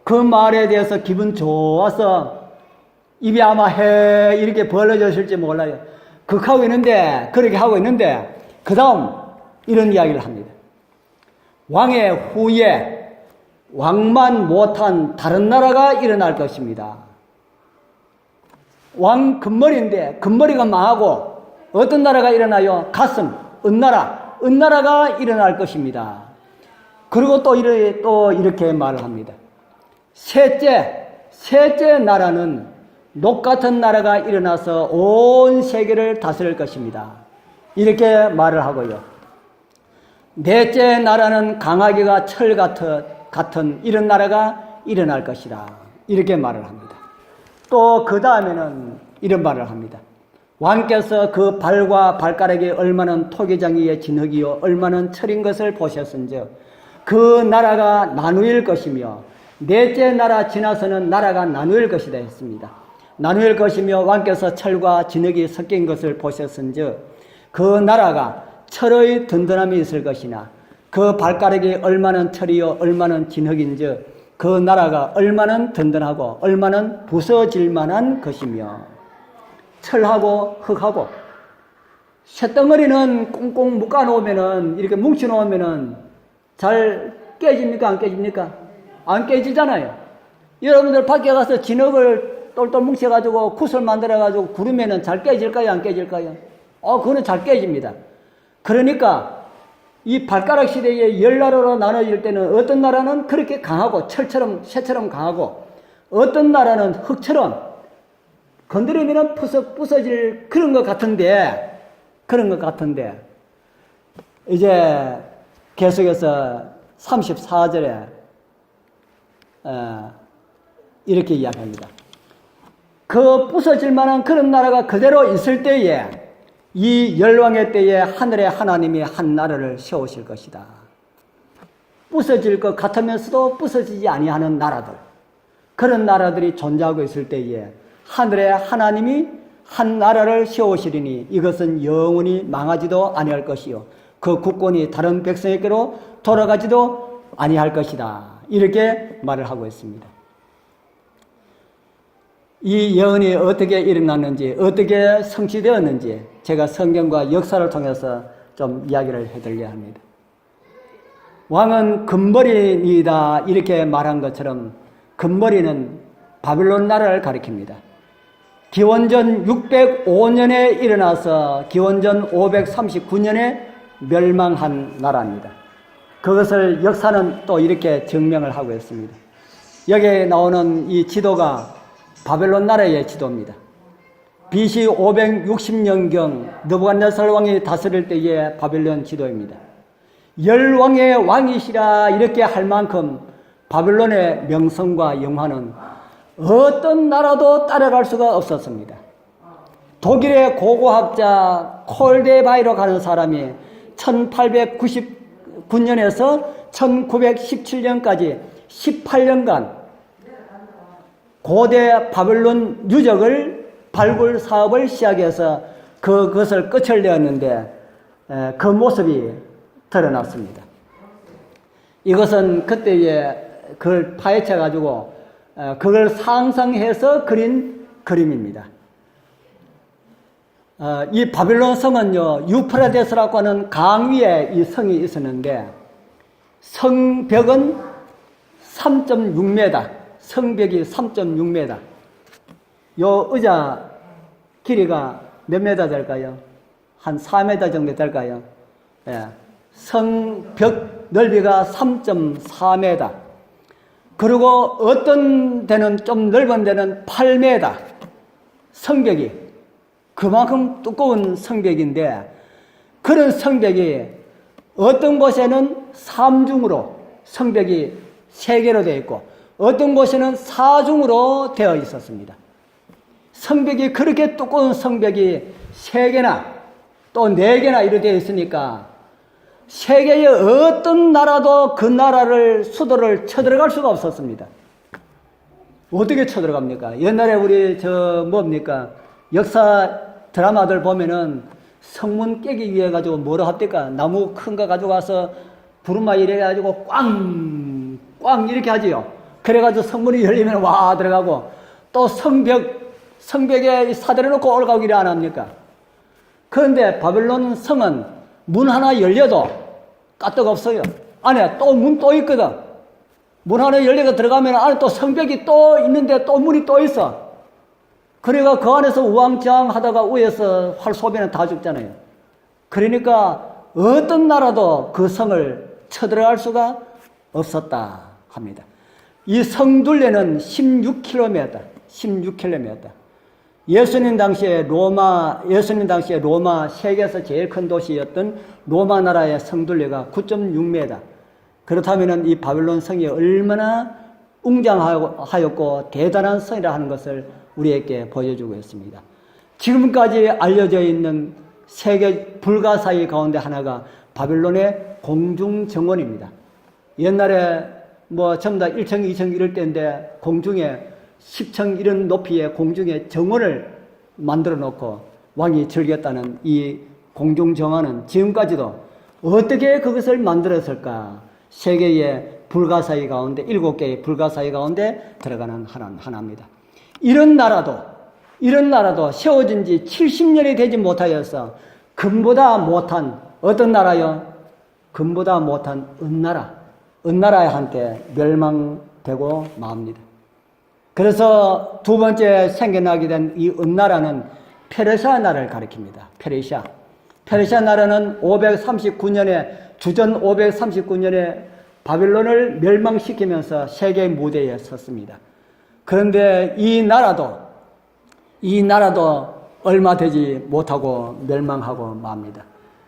그 말에 대해서 기분 좋아서 입이 아마 해 이렇게 벌어졌을지 몰라요. 그렇게 하고 있는데 그 다음 이런 이야기를 합니다. 왕의 후에 왕만 못한 다른 나라가 일어날 것입니다. 왕 금머리인데 금머리가 망하고 어떤 나라가 일어나요? 가슴, 은나라가 일어날 것입니다. 그리고 또 이렇게 말을 합니다. 셋째 나라는 녹 같은 나라가 일어나서 온 세계를 다스릴 것입니다. 이렇게 말을 하고요. 넷째 나라는 강하기가 철 같은 이런 나라가 일어날 것이다. 이렇게 말을 합니다. 또 그 다음에는 이런 말을 합니다. 왕께서 그 발과 발가락이 얼마나 토기장이의 진흙이요 얼마나 철인 것을 보셨은즉 그 나라가 나누일 것이며 넷째 나라 지나서는 나라가 나누일 것이다 했습니다. 나누일 것이며 왕께서 철과 진흙이 섞인 것을 보셨은즉 그 나라가 철의 든든함이 있을 것이나 그 발가락이 얼마나 철이요 얼마나 진흙인즉 그 나라가 얼마나 든든하고 얼마나 부서질 만한 것이며 철하고 흙하고 쇳덩어리는 꽁꽁 묶어 놓으면은 이렇게 뭉쳐 놓으면은 잘 깨집니까? 안 깨집니까? 안 깨지잖아요. 여러분들 밖에 가서 진흙을 똘똘 뭉쳐가지고 굿을 만들어가지고 구르면은 잘 깨질까요? 안 깨질까요? 그거는 잘 깨집니다. 그러니까 이 발가락 시대에 열 나라로 나눠질 때는 어떤 나라는 그렇게 강하고 철처럼 쇠처럼 강하고 어떤 나라는 흙처럼 건드리면은 부서질 그런 것 같은데 이제 계속해서 34절에 이렇게 이야기합니다. 그 부서질 만한 그런 나라가 그대로 있을 때에 이 열왕의 때에 하늘의 하나님이 한 나라를 세우실 것이다. 부서질 것 같으면서도 부서지지 아니하는 나라들, 그런 나라들이 존재하고 있을 때에 하늘의 하나님이 한 나라를 세우시리니 이것은 영원히 망하지도 아니할 것이요 그 국권이 다른 백성에게로 돌아가지도 아니할 것이다. 이렇게 말을 하고 있습니다. 이 예언이 어떻게 일어났는지 어떻게 성취되었는지 제가 성경과 역사를 통해서 좀 이야기를 해드리려 합니다. 왕은 금머리이다 이렇게 말한 것처럼 금머리는 바빌론 나라를 가리킵니다. 기원전 605년에 일어나서 기원전 539년에 멸망한 나라입니다. 그것을 역사는 또 이렇게 증명을 하고 있습니다. 여기에 나오는 이 지도가 바벨론 나라의 지도입니다. BC 560년경 느부갓네살 왕이 다스릴 때의 바벨론 지도입니다. 열왕의 왕이시라 이렇게 할 만큼 바벨론의 명성과 영화는 어떤 나라도 따라갈 수가 없었습니다. 독일의 고고학자 콜데바이로 가는 사람이 9년에서 1917년까지 18년간 고대 바벨론 유적을 발굴 사업을 시작해서 그것을 끝을 내었는데 그 모습이 드러났습니다. 이것은 그때에 그걸 파헤쳐 가지고 그걸 상상해서 그린 그림입니다. 이 바빌론 성은요, 유프라데스라고 하는 강 위에 이 성이 있었는데 성벽은 3.6m, 성벽이 3.6m. 요 의자 길이가 몇 메다 될까요? 한 4m 정도 될까요? 예. 성벽 넓이가 3.4m. 그리고 어떤 데는 좀 넓은 데는 8m. 성벽이 그만큼 두꺼운 성벽인데 그런 성벽이 어떤 곳에는 3중으로 성벽이 3개로 되어 있고 어떤 곳에는 4중으로 되어 있었습니다. 성벽이 그렇게 두꺼운 성벽이 3개나 또 4개나 이렇게 되어 있으니까 세계의 어떤 나라도 그 나라를 수도를 쳐들어갈 수가 없었습니다. 어떻게 쳐들어갑니까? 옛날에 우리 뭡니까? 역사 드라마들 보면은 성문 깨기 위해 가지고 뭐라 합니까? 나무 큰 거 가지고 가서 부르마 이래 가지고 꽝 이렇게 하지요. 그래가지고 성문이 열리면 와 들어가고 또 성벽에 사들여 놓고 올라가기를 안 합니까? 그런데 바벨론 성은 문 하나 열려도 까딱 없어요. 안에 또 문 또 있거든. 문 하나 열려서 들어가면 안에 또 성벽이 또 있는데 또 문이 또 있어. 그러니까 그 안에서 우왕좌왕 하다가 위에서 활 쏘면 다 죽잖아요. 그러니까 어떤 나라도 그 성을 쳐들어갈 수가 없었다 합니다. 이 성둘레는 16km. 예수님 당시에 로마 세계에서 제일 큰 도시였던 로마 나라의 성둘레가 9.6m. 그렇다면 이 바벨론 성이 얼마나 웅장하였고 대단한 성이라 하는 것을 우리에게 보여주고 있습니다. 지금까지 알려져 있는 세계 불가사의 가운데 하나가 바벨론의 공중정원입니다. 옛날에 전부 다 1층, 2층 이럴 때인데 공중에 10층 이런 높이의 공중에 정원을 만들어 놓고 왕이 즐겼다는 이 공중정원은 지금까지도 어떻게 그것을 만들었을까? 세계의 불가사의 가운데 7개의 불가사의 가운데 들어가는 하나입니다. 이런 나라도 세워진 지 70년이 되지 못하여서 금보다 못한 어떤 나라요? 금보다 못한 은나라에 한때 멸망되고 맙니다. 그래서 두 번째 생겨나게 된 이 은나라는 페르시아 나라를 가리킵니다. 페르시아 나라는 539년에 주전 539년에 바빌론을 멸망시키면서 세계 무대에 섰습니다. 그런데 이 나라도 얼마 되지 못하고 멸망하고 맙니다.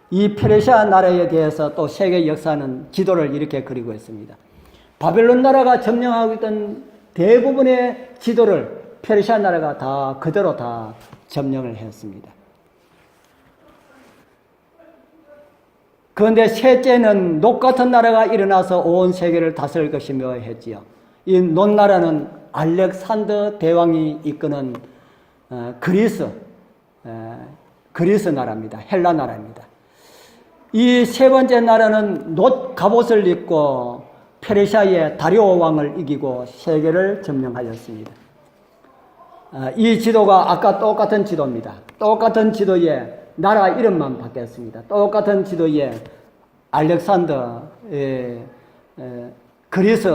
이 페르시아 나라에 대해서 또 세계 역사는 지도를 이렇게 그리고 있습니다. 바벨론 나라가 점령하고 있던 대부분의 지도를 페르시아 나라가 다 그대로 다 점령을 했습니다. 그런데 셋째는 녹 같은 나라가 일어나서 온 세계를 다스릴 것이며 했지요. 이 녹 나라는 알렉산더 대왕이 이끄는 그리스 나라입니다. 헬라 나라입니다. 이 세 번째 나라는 놋 갑옷을 입고 페르시아의 다리오 왕을 이기고 세계를 점령하였습니다. 이 지도가 아까 똑같은 지도입니다. 똑같은 지도에 나라 이름만 바뀌었습니다. 똑같은 지도에 알렉산더 그리스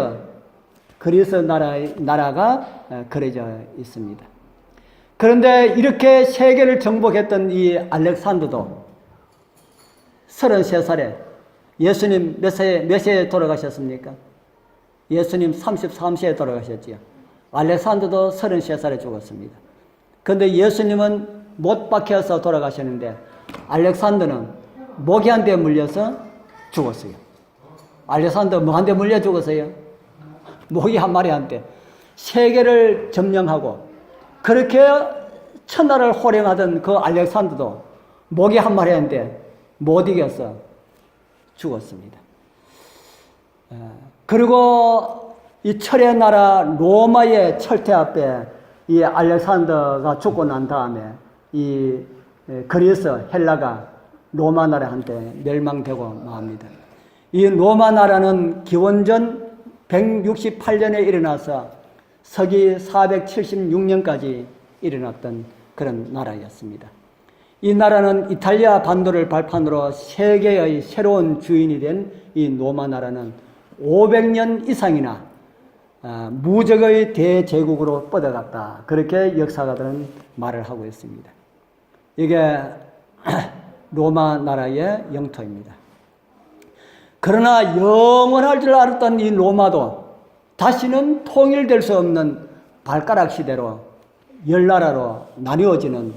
나라가 그려져 있습니다. 그런데 이렇게 세계를 정복했던 이 알렉산더도 33살에 예수님 몇 세에 돌아가셨습니까? 예수님 33세에 돌아가셨지요. 알렉산더도 33살에 죽었습니다. 그런데 예수님은 못 박혀서 돌아가셨는데 알렉산더는 모기한테 물려서 죽었어요. 알렉산더 뭐한테 물려 죽었어요? 모기 한 마리한테. 세계를 점령하고 그렇게 천하를 호령하던 그 알렉산더도 모기 한 마리한테 못 이겨서 죽었습니다. 그리고 이 철의 나라 로마의 철퇴 앞에 이 알렉산더가 죽고 난 다음에 이 그리스 헬라가 로마 나라한테 멸망되고 맙니다. 이 로마 나라는 기원전 168년에 일어나서 서기 476년까지 일어났던 그런 나라였습니다. 이 나라는 이탈리아 반도를 발판으로 세계의 새로운 주인이 된 이 로마 나라는 500년 이상이나 무적의 대제국으로 뻗어갔다. 그렇게 역사가들은 말을 하고 있습니다. 이게 로마 나라의 영토입니다. 그러나 영원할 줄 알았던 이 로마도 다시는 통일될 수 없는 발가락 시대로 열나라로 나뉘어지는,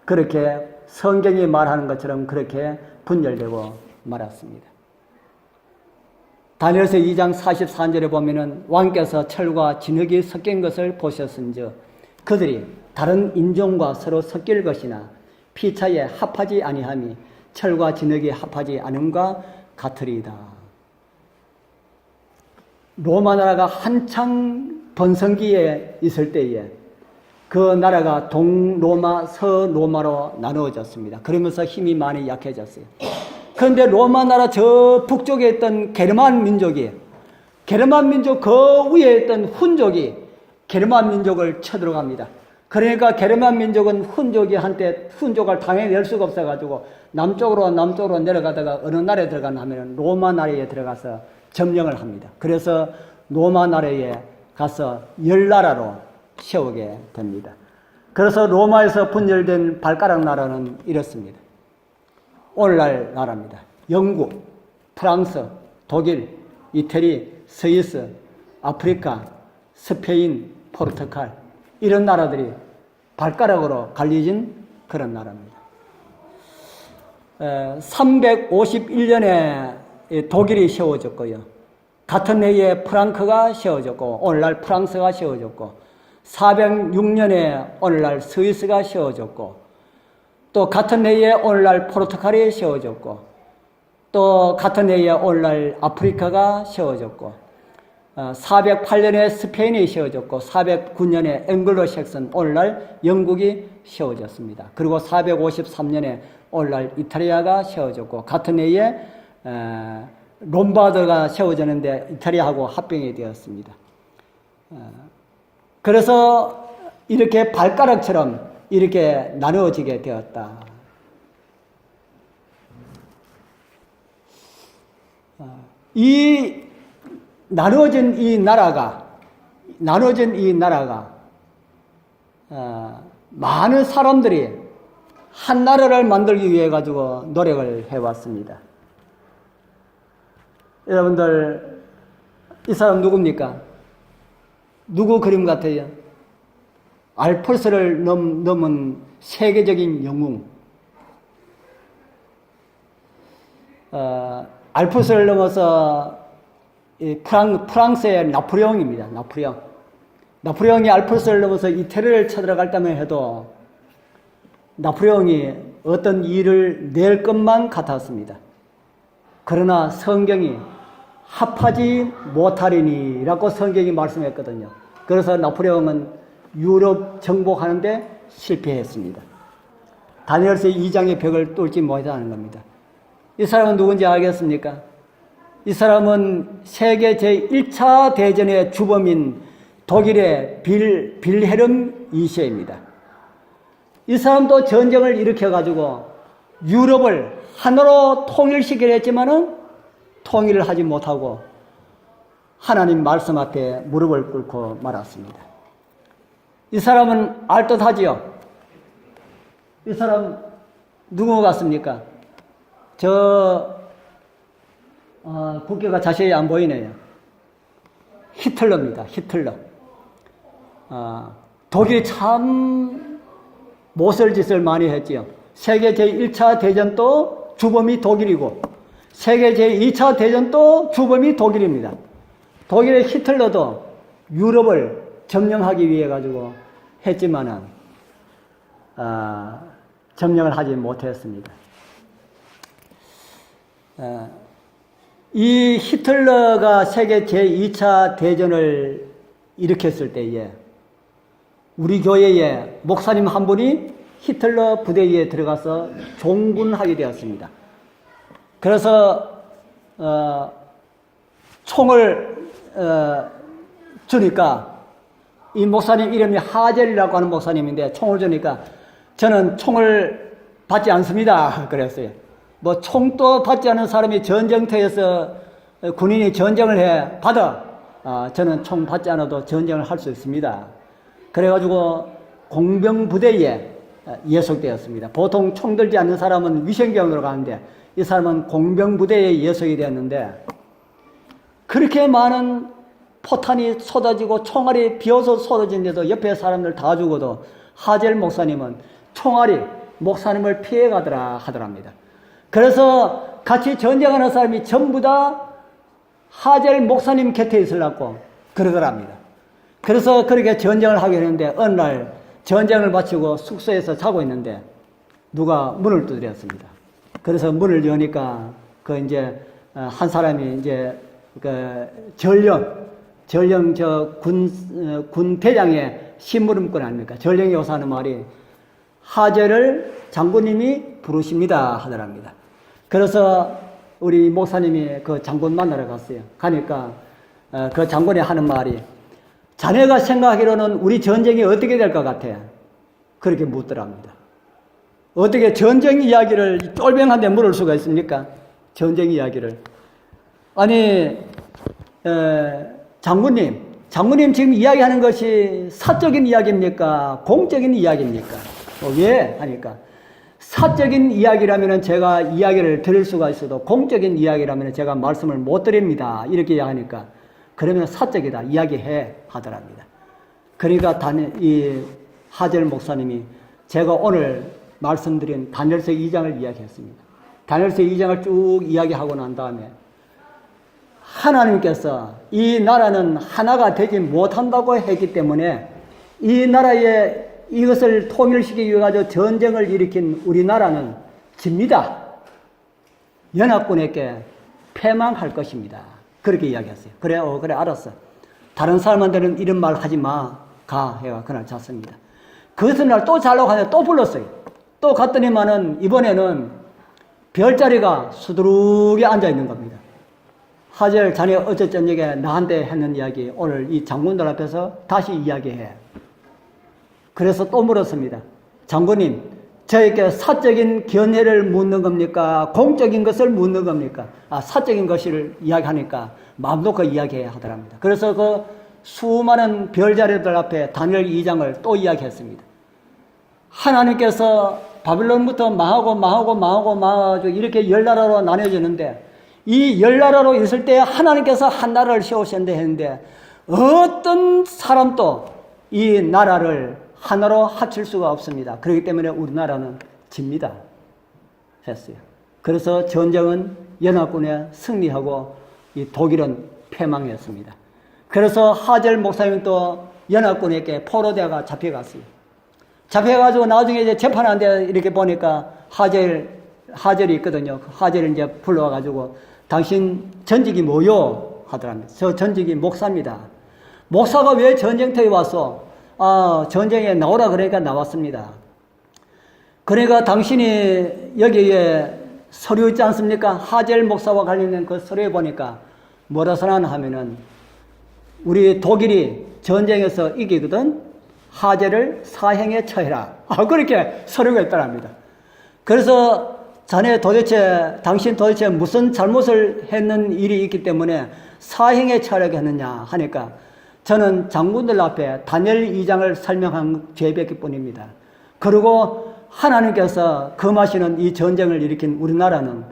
그렇게 성경이 말하는 것처럼 그렇게 분열되고 말았습니다. 다니엘서 2장 44절에 보면은 왕께서 철과 진흙이 섞인 것을 보셨은즉 그들이 다른 인종과 서로 섞일 것이나 피차에 합하지 아니함이 철과 진흙이 합하지 않음과 같으리이다. 로마 나라가 한창 번성기에 있을 때에 그 나라가 동로마, 서로마로 나누어졌습니다. 그러면서 힘이 많이 약해졌어요. 그런데 로마 나라 저 북쪽에 있던 게르만 민족 그 위에 있던 훈족이 게르만 민족을 쳐들어갑니다. 그러니까 게르만 민족은 훈족이 한때 훈족을 당해낼 수가 없어가지고 남쪽으로 내려가다가 어느 나라에 들어가나 하면 로마 나라에 들어가서 점령을 합니다. 그래서 로마 나라에 가서 열나라로 세우게 됩니다. 그래서 로마에서 분열된 발가락 나라는 이렇습니다. 오늘날 나라입니다. 영국, 프랑스, 독일, 이태리, 스위스, 아프리카, 스페인, 포르투갈, 이런 나라들이 발가락으로 갈려진 그런 나라입니다. 351년에 독일이 세워졌고요. 같은 해에 프랑크가 세워졌고 오늘날 프랑스가 세워졌고 406년에 오늘날 스위스가 세워졌고 또 같은 해에 오늘날 포르투갈이 세워졌고 또 같은 해에 오늘날 아프리카가 세워졌고 408년에 스페인이 세워졌고 409년에 앵글로색슨 오늘날 영국이 세워졌습니다. 그리고 453년에 오늘날 이탈리아가 세워졌고 같은 해에 롬바드가 세워졌는데 이탈리아하고 합병이 되었습니다. 그래서 이렇게 발가락처럼 이렇게 나누어지게 되었다. 이 나누어진 이 나라가 많은 사람들이 한 나라를 만들기 위해 가지고 노력을 해왔습니다. 여러분들 이 사람 누굽니까? 누구 그림 같아요? 알프스를 넘은 세계적인 영웅. 알프스를 넘어서 프랑스의 나폴레옹입니다. 나폴레옹이 알프스를 넘어서 이태리를 쳐들어갈 때만 해도 나폴레옹이 어떤 일을 낼 것만 같았습니다. 그러나 성경이 합하지 못하리니라고 성경이 말씀했거든요. 그래서 나폴레옹은 유럽 정복하는데 실패했습니다. 다니엘서 2장의 벽을 뚫지 못하는 겁니다. 이 사람은 누군지 알겠습니까? 이 사람은 세계 제1차 대전의 주범인 독일의 빌헤름 2세입니다. 이 사람도 전쟁을 일으켜가지고 유럽을 하나로 통일시키려 했지만은 통일을 하지 못하고 하나님 말씀 앞에 무릎을 꿇고 말았습니다. 이 사람은 알듯하지요? 이 사람 누구 같습니까? 국기가 자세히 안 보이네요. 히틀러입니다. 히틀러. 독일이 참 모설짓을 많이 했지요. 세계 제1차 대전도 주범이 독일이고 세계 제2차 대전도 주범이 독일입니다. 독일의 히틀러도 유럽을 점령하기 위해 가지고 했지만은 점령을 하지 못했습니다. 이 히틀러가 세계 제2차 대전을 일으켰을 때에 우리 교회에 목사님 한 분이 히틀러 부대에 들어가서 종군하게 되었습니다. 그래서 총을 주니까 이 목사님 이름이 하젤이라고 하는 목사님인데 총을 주니까 저는 총을 받지 않습니다. 그랬어요. 뭐 총도 받지 않은 사람이 전쟁터에서 군인이 전쟁을 해 받아. 저는 총 받지 않아도 전쟁을 할 수 있습니다. 그래가지고 공병부대에 예속되었습니다. 보통 총 들지 않는 사람은 위생병으로 가는데 이 사람은 공병부대에 예속이 되었는데 그렇게 많은 포탄이 쏟아지고 총알이 비어서 쏟아지는데도 옆에 사람들 다 죽어도 하젤 목사님은 총알이 목사님을 피해가더라 하더랍니다. 그래서 같이 전쟁하는 사람이 전부 다 하젤 목사님 곁에 있으려고 그러더랍니다. 그래서 그렇게 전쟁을 하게 되는데 어느 날 전쟁을 마치고 숙소에서 자고 있는데 누가 문을 두드렸습니다. 그래서 문을 여니까 그 이제 한 사람이 이제 그 전령 저 군 대장의 심부름꾼 아닙니까? 전령이 오서 하는 말이 하젤을 장군님이 부르십니다 하더랍니다. 그래서 우리 목사님이 그 장군 만나러 갔어요. 가니까 그 장군이 하는 말이 자네가 생각하기로는 우리 전쟁이 어떻게 될 것 같아? 그렇게 묻더랍니다. 어떻게 전쟁 이야기를 똘병한데 물을 수가 있습니까? 전쟁 이야기를. 아니 장군님 지금 이야기하는 것이 사적인 이야기입니까? 공적인 이야기입니까? 왜? 하니까 사적인 이야기라면 제가 이야기를 드릴 수가 있어도 공적인 이야기라면 제가 말씀을 못 드립니다. 이렇게 이야기하니까 그러면 사적이다. 이야기해 하더랍니다. 그러니까 이 하젤 목사님이 제가 오늘 말씀드린 다니엘서 2장을 이야기했습니다. 다니엘서 2장을 쭉 이야기하고 난 다음에 하나님께서 이 나라는 하나가 되지 못한다고 했기 때문에 이 나라에 이것을 통일시키기 위해 전쟁을 일으킨 우리나라는 집니다. 연합군에게 패망할 것입니다. 그렇게 이야기했어요. 그래 알았어. 다른 사람한테는 이런 말 하지 마. 가 해가 그날 잤습니다. 그 전날 또 자려고 하는데 또 불렀어요. 또 갔더니만은 이번에는 별자리가 수두룩이 앉아 있는 겁니다. 하젤 자네 어제 저녁에 나한테 했는 이야기 오늘 이 장군들 앞에서 다시 이야기해. 그래서 또 물었습니다. 장군님, 저에게 사적인 견해를 묻는 겁니까? 공적인 것을 묻는 겁니까? 사적인 것을 이야기하니까 마음 놓고 이야기해야 하더랍니다. 그래서 그 수많은 별자리들 앞에 다니엘 2장을 또 이야기했습니다. 하나님께서 바빌론부터 망하고 이렇게 열 나라로 나뉘어지는데 이 열 나라로 있을 때 하나님께서 한 나라를 세우셨는데 했는데 어떤 사람도 이 나라를 하나로 합칠 수가 없습니다. 그렇기 때문에 우리나라는 집니다. 했어요. 그래서 전쟁은 연합군에 승리하고 이 독일은 패망했습니다. 그래서 하젤 목사님 또 연합군에게 포로되어가 잡혀갔어요. 잡혀가지고 나중에 이제 재판하는데 이렇게 보니까 하젤이 있거든요. 하젤을 이제 불러와가지고 당신 전직이 뭐요? 하더랍니다. 저 전직이 목사입니다. 목사가 왜 전쟁터에 왔어? 전쟁에 나오라 그러니까 나왔습니다. 그러니까 당신이 여기에 서류 있지 않습니까? 하젤 목사와 관련된 그 서류에 보니까 뭐라 써놨나 하면은 우리 독일이 전쟁에서 이기거든 하젤을 사형에 처해라. 그렇게 서류가 있다랍니다. 그래서 당신 도대체 무슨 잘못을 했는 일이 있기 때문에 사형에 처하게 했느냐 하니까 저는 장군들 앞에 다니엘 2장을 설명한 죄밖에 뿐입니다. 그리고 하나님께서 금하시는 이 전쟁을 일으킨 우리나라는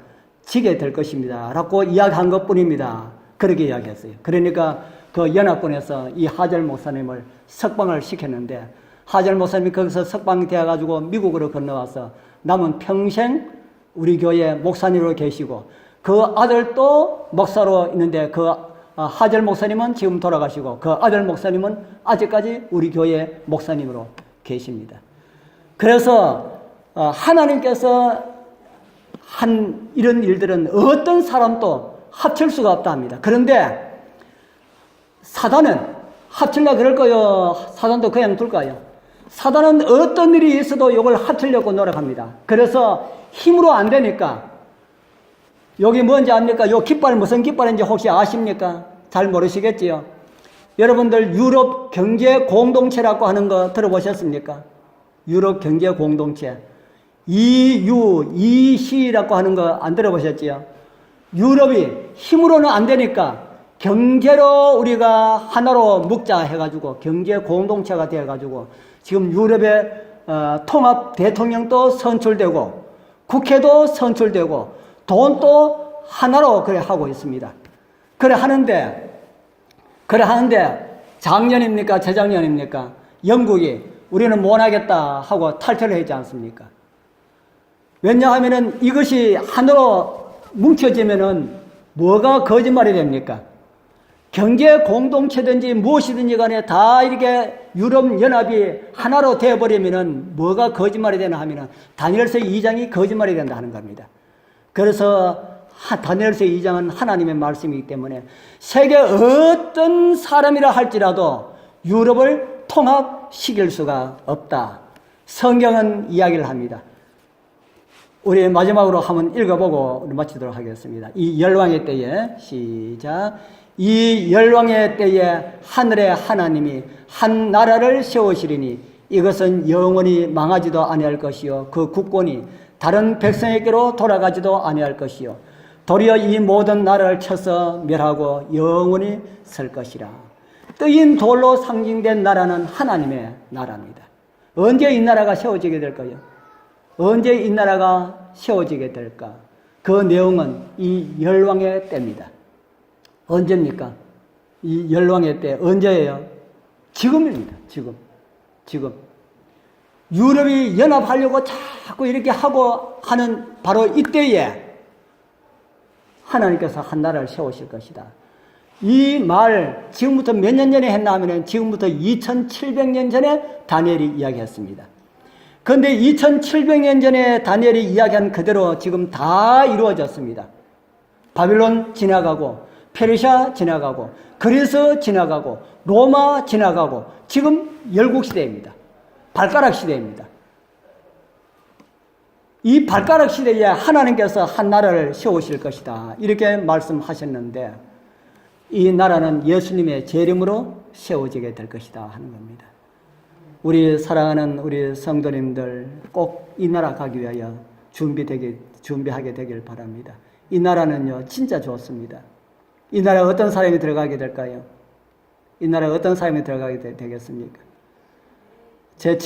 지게 될 것입니다. 라고 이야기한 것 뿐입니다. 그렇게 이야기했어요. 그러니까 그 연합군에서 이 하젤 목사님을 석방을 시켰는데 하젤 목사님이 거기서 석방이 되어가지고 미국으로 건너와서 남은 평생 우리 교회 목사님으로 계시고 그 아들도 목사로 있는데 그 하젤 목사님은 지금 돌아가시고 그 아들 목사님은 아직까지 우리 교회 목사님으로 계십니다. 그래서 하나님께서 한 이런 일들은 어떤 사람도 합칠 수가 없다 합니다. 그런데 사단은 합칠라 그럴 거요? 사단도 그냥 둘까요? 사단은 어떤 일이 있어도 이걸 합치려고 노력합니다. 그래서 힘으로 안 되니까 여기 뭔지 압니까? 요 깃발 무슨 깃발인지 혹시 아십니까? 잘 모르시겠지요? 여러분들 유럽 경제 공동체라고 하는 거 들어보셨습니까? 유럽 경제 공동체. EU, EC라고 하는 거 안 들어보셨지요? 유럽이 힘으로는 안 되니까 경제로 우리가 하나로 묶자 해가지고 경제 공동체가 되어가지고 지금 유럽의 통합 대통령도 선출되고 국회도 선출되고 돈도 하나로 그래 하고 있습니다. 그래 하는데 작년입니까? 재작년입니까? 영국이 우리는 못하겠다 하고 탈퇴를 했지 않습니까? 왜냐하면은 이것이 하나로 뭉쳐지면은 뭐가 거짓말이 됩니까? 경제 공동체든지 무엇이든지 간에 다 이렇게 유럽 연합이 하나로 되어버리면은 뭐가 거짓말이 되나 하면은 다니엘서 2장이 거짓말이 된다 하는 겁니다. 그래서 다니엘서 2장은 하나님의 말씀이기 때문에 세계 어떤 사람이라 할지라도 유럽을 통합시킬 수가 없다. 성경은 이야기를 합니다. 우리 마지막으로 한번 읽어보고 마치도록 하겠습니다. 이 열왕의 때에 시작. 이 열왕의 때에 하늘의 하나님이 한 나라를 세우시리니 이것은 영원히 망하지도 아니할 것이요 그 국권이 다른 백성에게로 돌아가지도 아니할 것이요 도리어 이 모든 나라를 쳐서 멸하고 영원히 설 것이라. 뜨인 돌로 상징된 나라는 하나님의 나라입니다. 언제 이 나라가 세워지게 될까요? 언제 이 나라가 세워지게 될까? 그 내용은 이 열왕의 때입니다. 언제입니까? 이 열왕의 때 언제예요? 지금입니다. 지금 유럽이 연합하려고 자꾸 이렇게 하고 하는 바로 이때에 하나님께서 한 나라를 세우실 것이다. 이 말 지금부터 몇 년 전에 했나 하면 지금부터 2700년 전에 다니엘이 이야기했습니다. 그런데 2700년 전에 다니엘이 이야기한 그대로 지금 다 이루어졌습니다. 바빌론 지나가고 페르시아 지나가고 그리스 지나가고 로마 지나가고 지금 열국시대입니다. 발가락 시대입니다. 이 발가락 시대에 하나님께서 한 나라를 세우실 것이다. 이렇게 말씀하셨는데 이 나라는 예수님의 재림으로 세워지게 될 것이다 하는 겁니다. 우리 사랑하는 우리 성도님들 꼭 이 나라 가기 위하여 준비하게 되길 바랍니다. 이 나라는요 진짜 좋습니다. 이 나라에 어떤 사람이 들어가게 될까요? 이 나라에 어떤 사람이 들어가게 되겠습니까? 제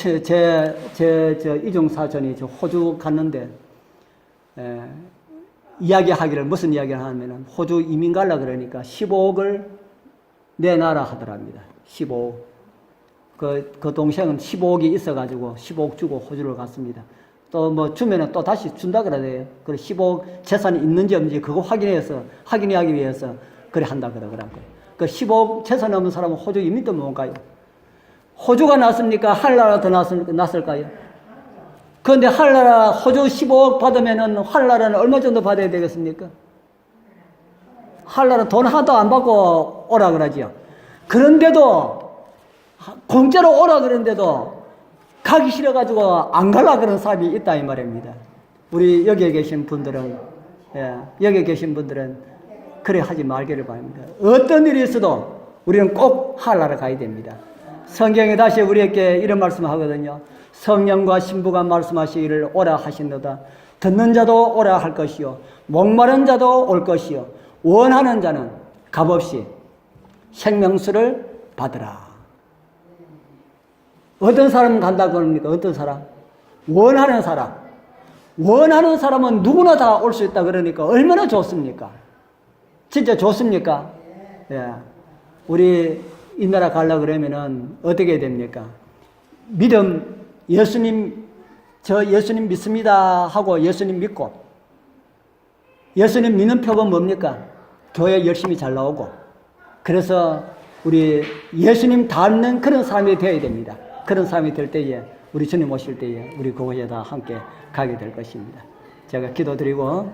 이중사촌이 저 호주 갔는데 이야기하기를 무슨 이야기를 하냐면 호주 이민 가려 그러니까 15억을 내놔라 하더랍니다. 15억. 그 동생은 15억이 있어가지고 15억 주고 호주를 갔습니다. 또 뭐 주면은 또 다시 준다 그러대요. 그 15억 재산이 있는지 없는지 그거 확인하기 위해서 그래 한다 그러더라고요. 그 15억 재산 없는 사람은 호주 이민도 못 가요. 호주가 낫습니까? 한나라 더 낫을까요? 그런데 한나라 호주 15억 받으면은 한나라는 얼마 정도 받아야 되겠습니까? 한나라 돈 하나도 안 받고 오라 그러지요. 그런데도 공짜로 오라 그런데도 가기 싫어가지고 안 가려 그런 사람이 있다 이 말입니다. 우리 여기에 계신 분들은 그래 하지 말기를 바랍니다. 어떤 일이 있어도 우리는 꼭 한나라 가야 됩니다. 성경에 다시 우리에게 이런 말씀을 하거든요. 성령과 신부가 말씀하시기를 오라 하신도다. 듣는 자도 오라 할 것이요 목마른 자도 올 것이요 원하는 자는 값없이 생명수를 받으라. 어떤 사람은 간다고 그럽니까? 어떤 사람? 원하는 사람. 원하는 사람은 누구나 다 올 수 있다 그러니까 얼마나 좋습니까? 진짜 좋습니까? 예. 우리 이 나라 가려고 그러면은 어떻게 됩니까? 저 예수님 믿습니다 하고 예수님 믿고 예수님 믿는 표본 뭡니까? 교회 열심히 잘 나오고 그래서 우리 예수님 닮는 그런 사람이 되어야 됩니다. 그런 사람이 될 때에 우리 주님 오실 때에 우리 그곳에 다 함께 가게 될 것입니다. 제가 기도드리고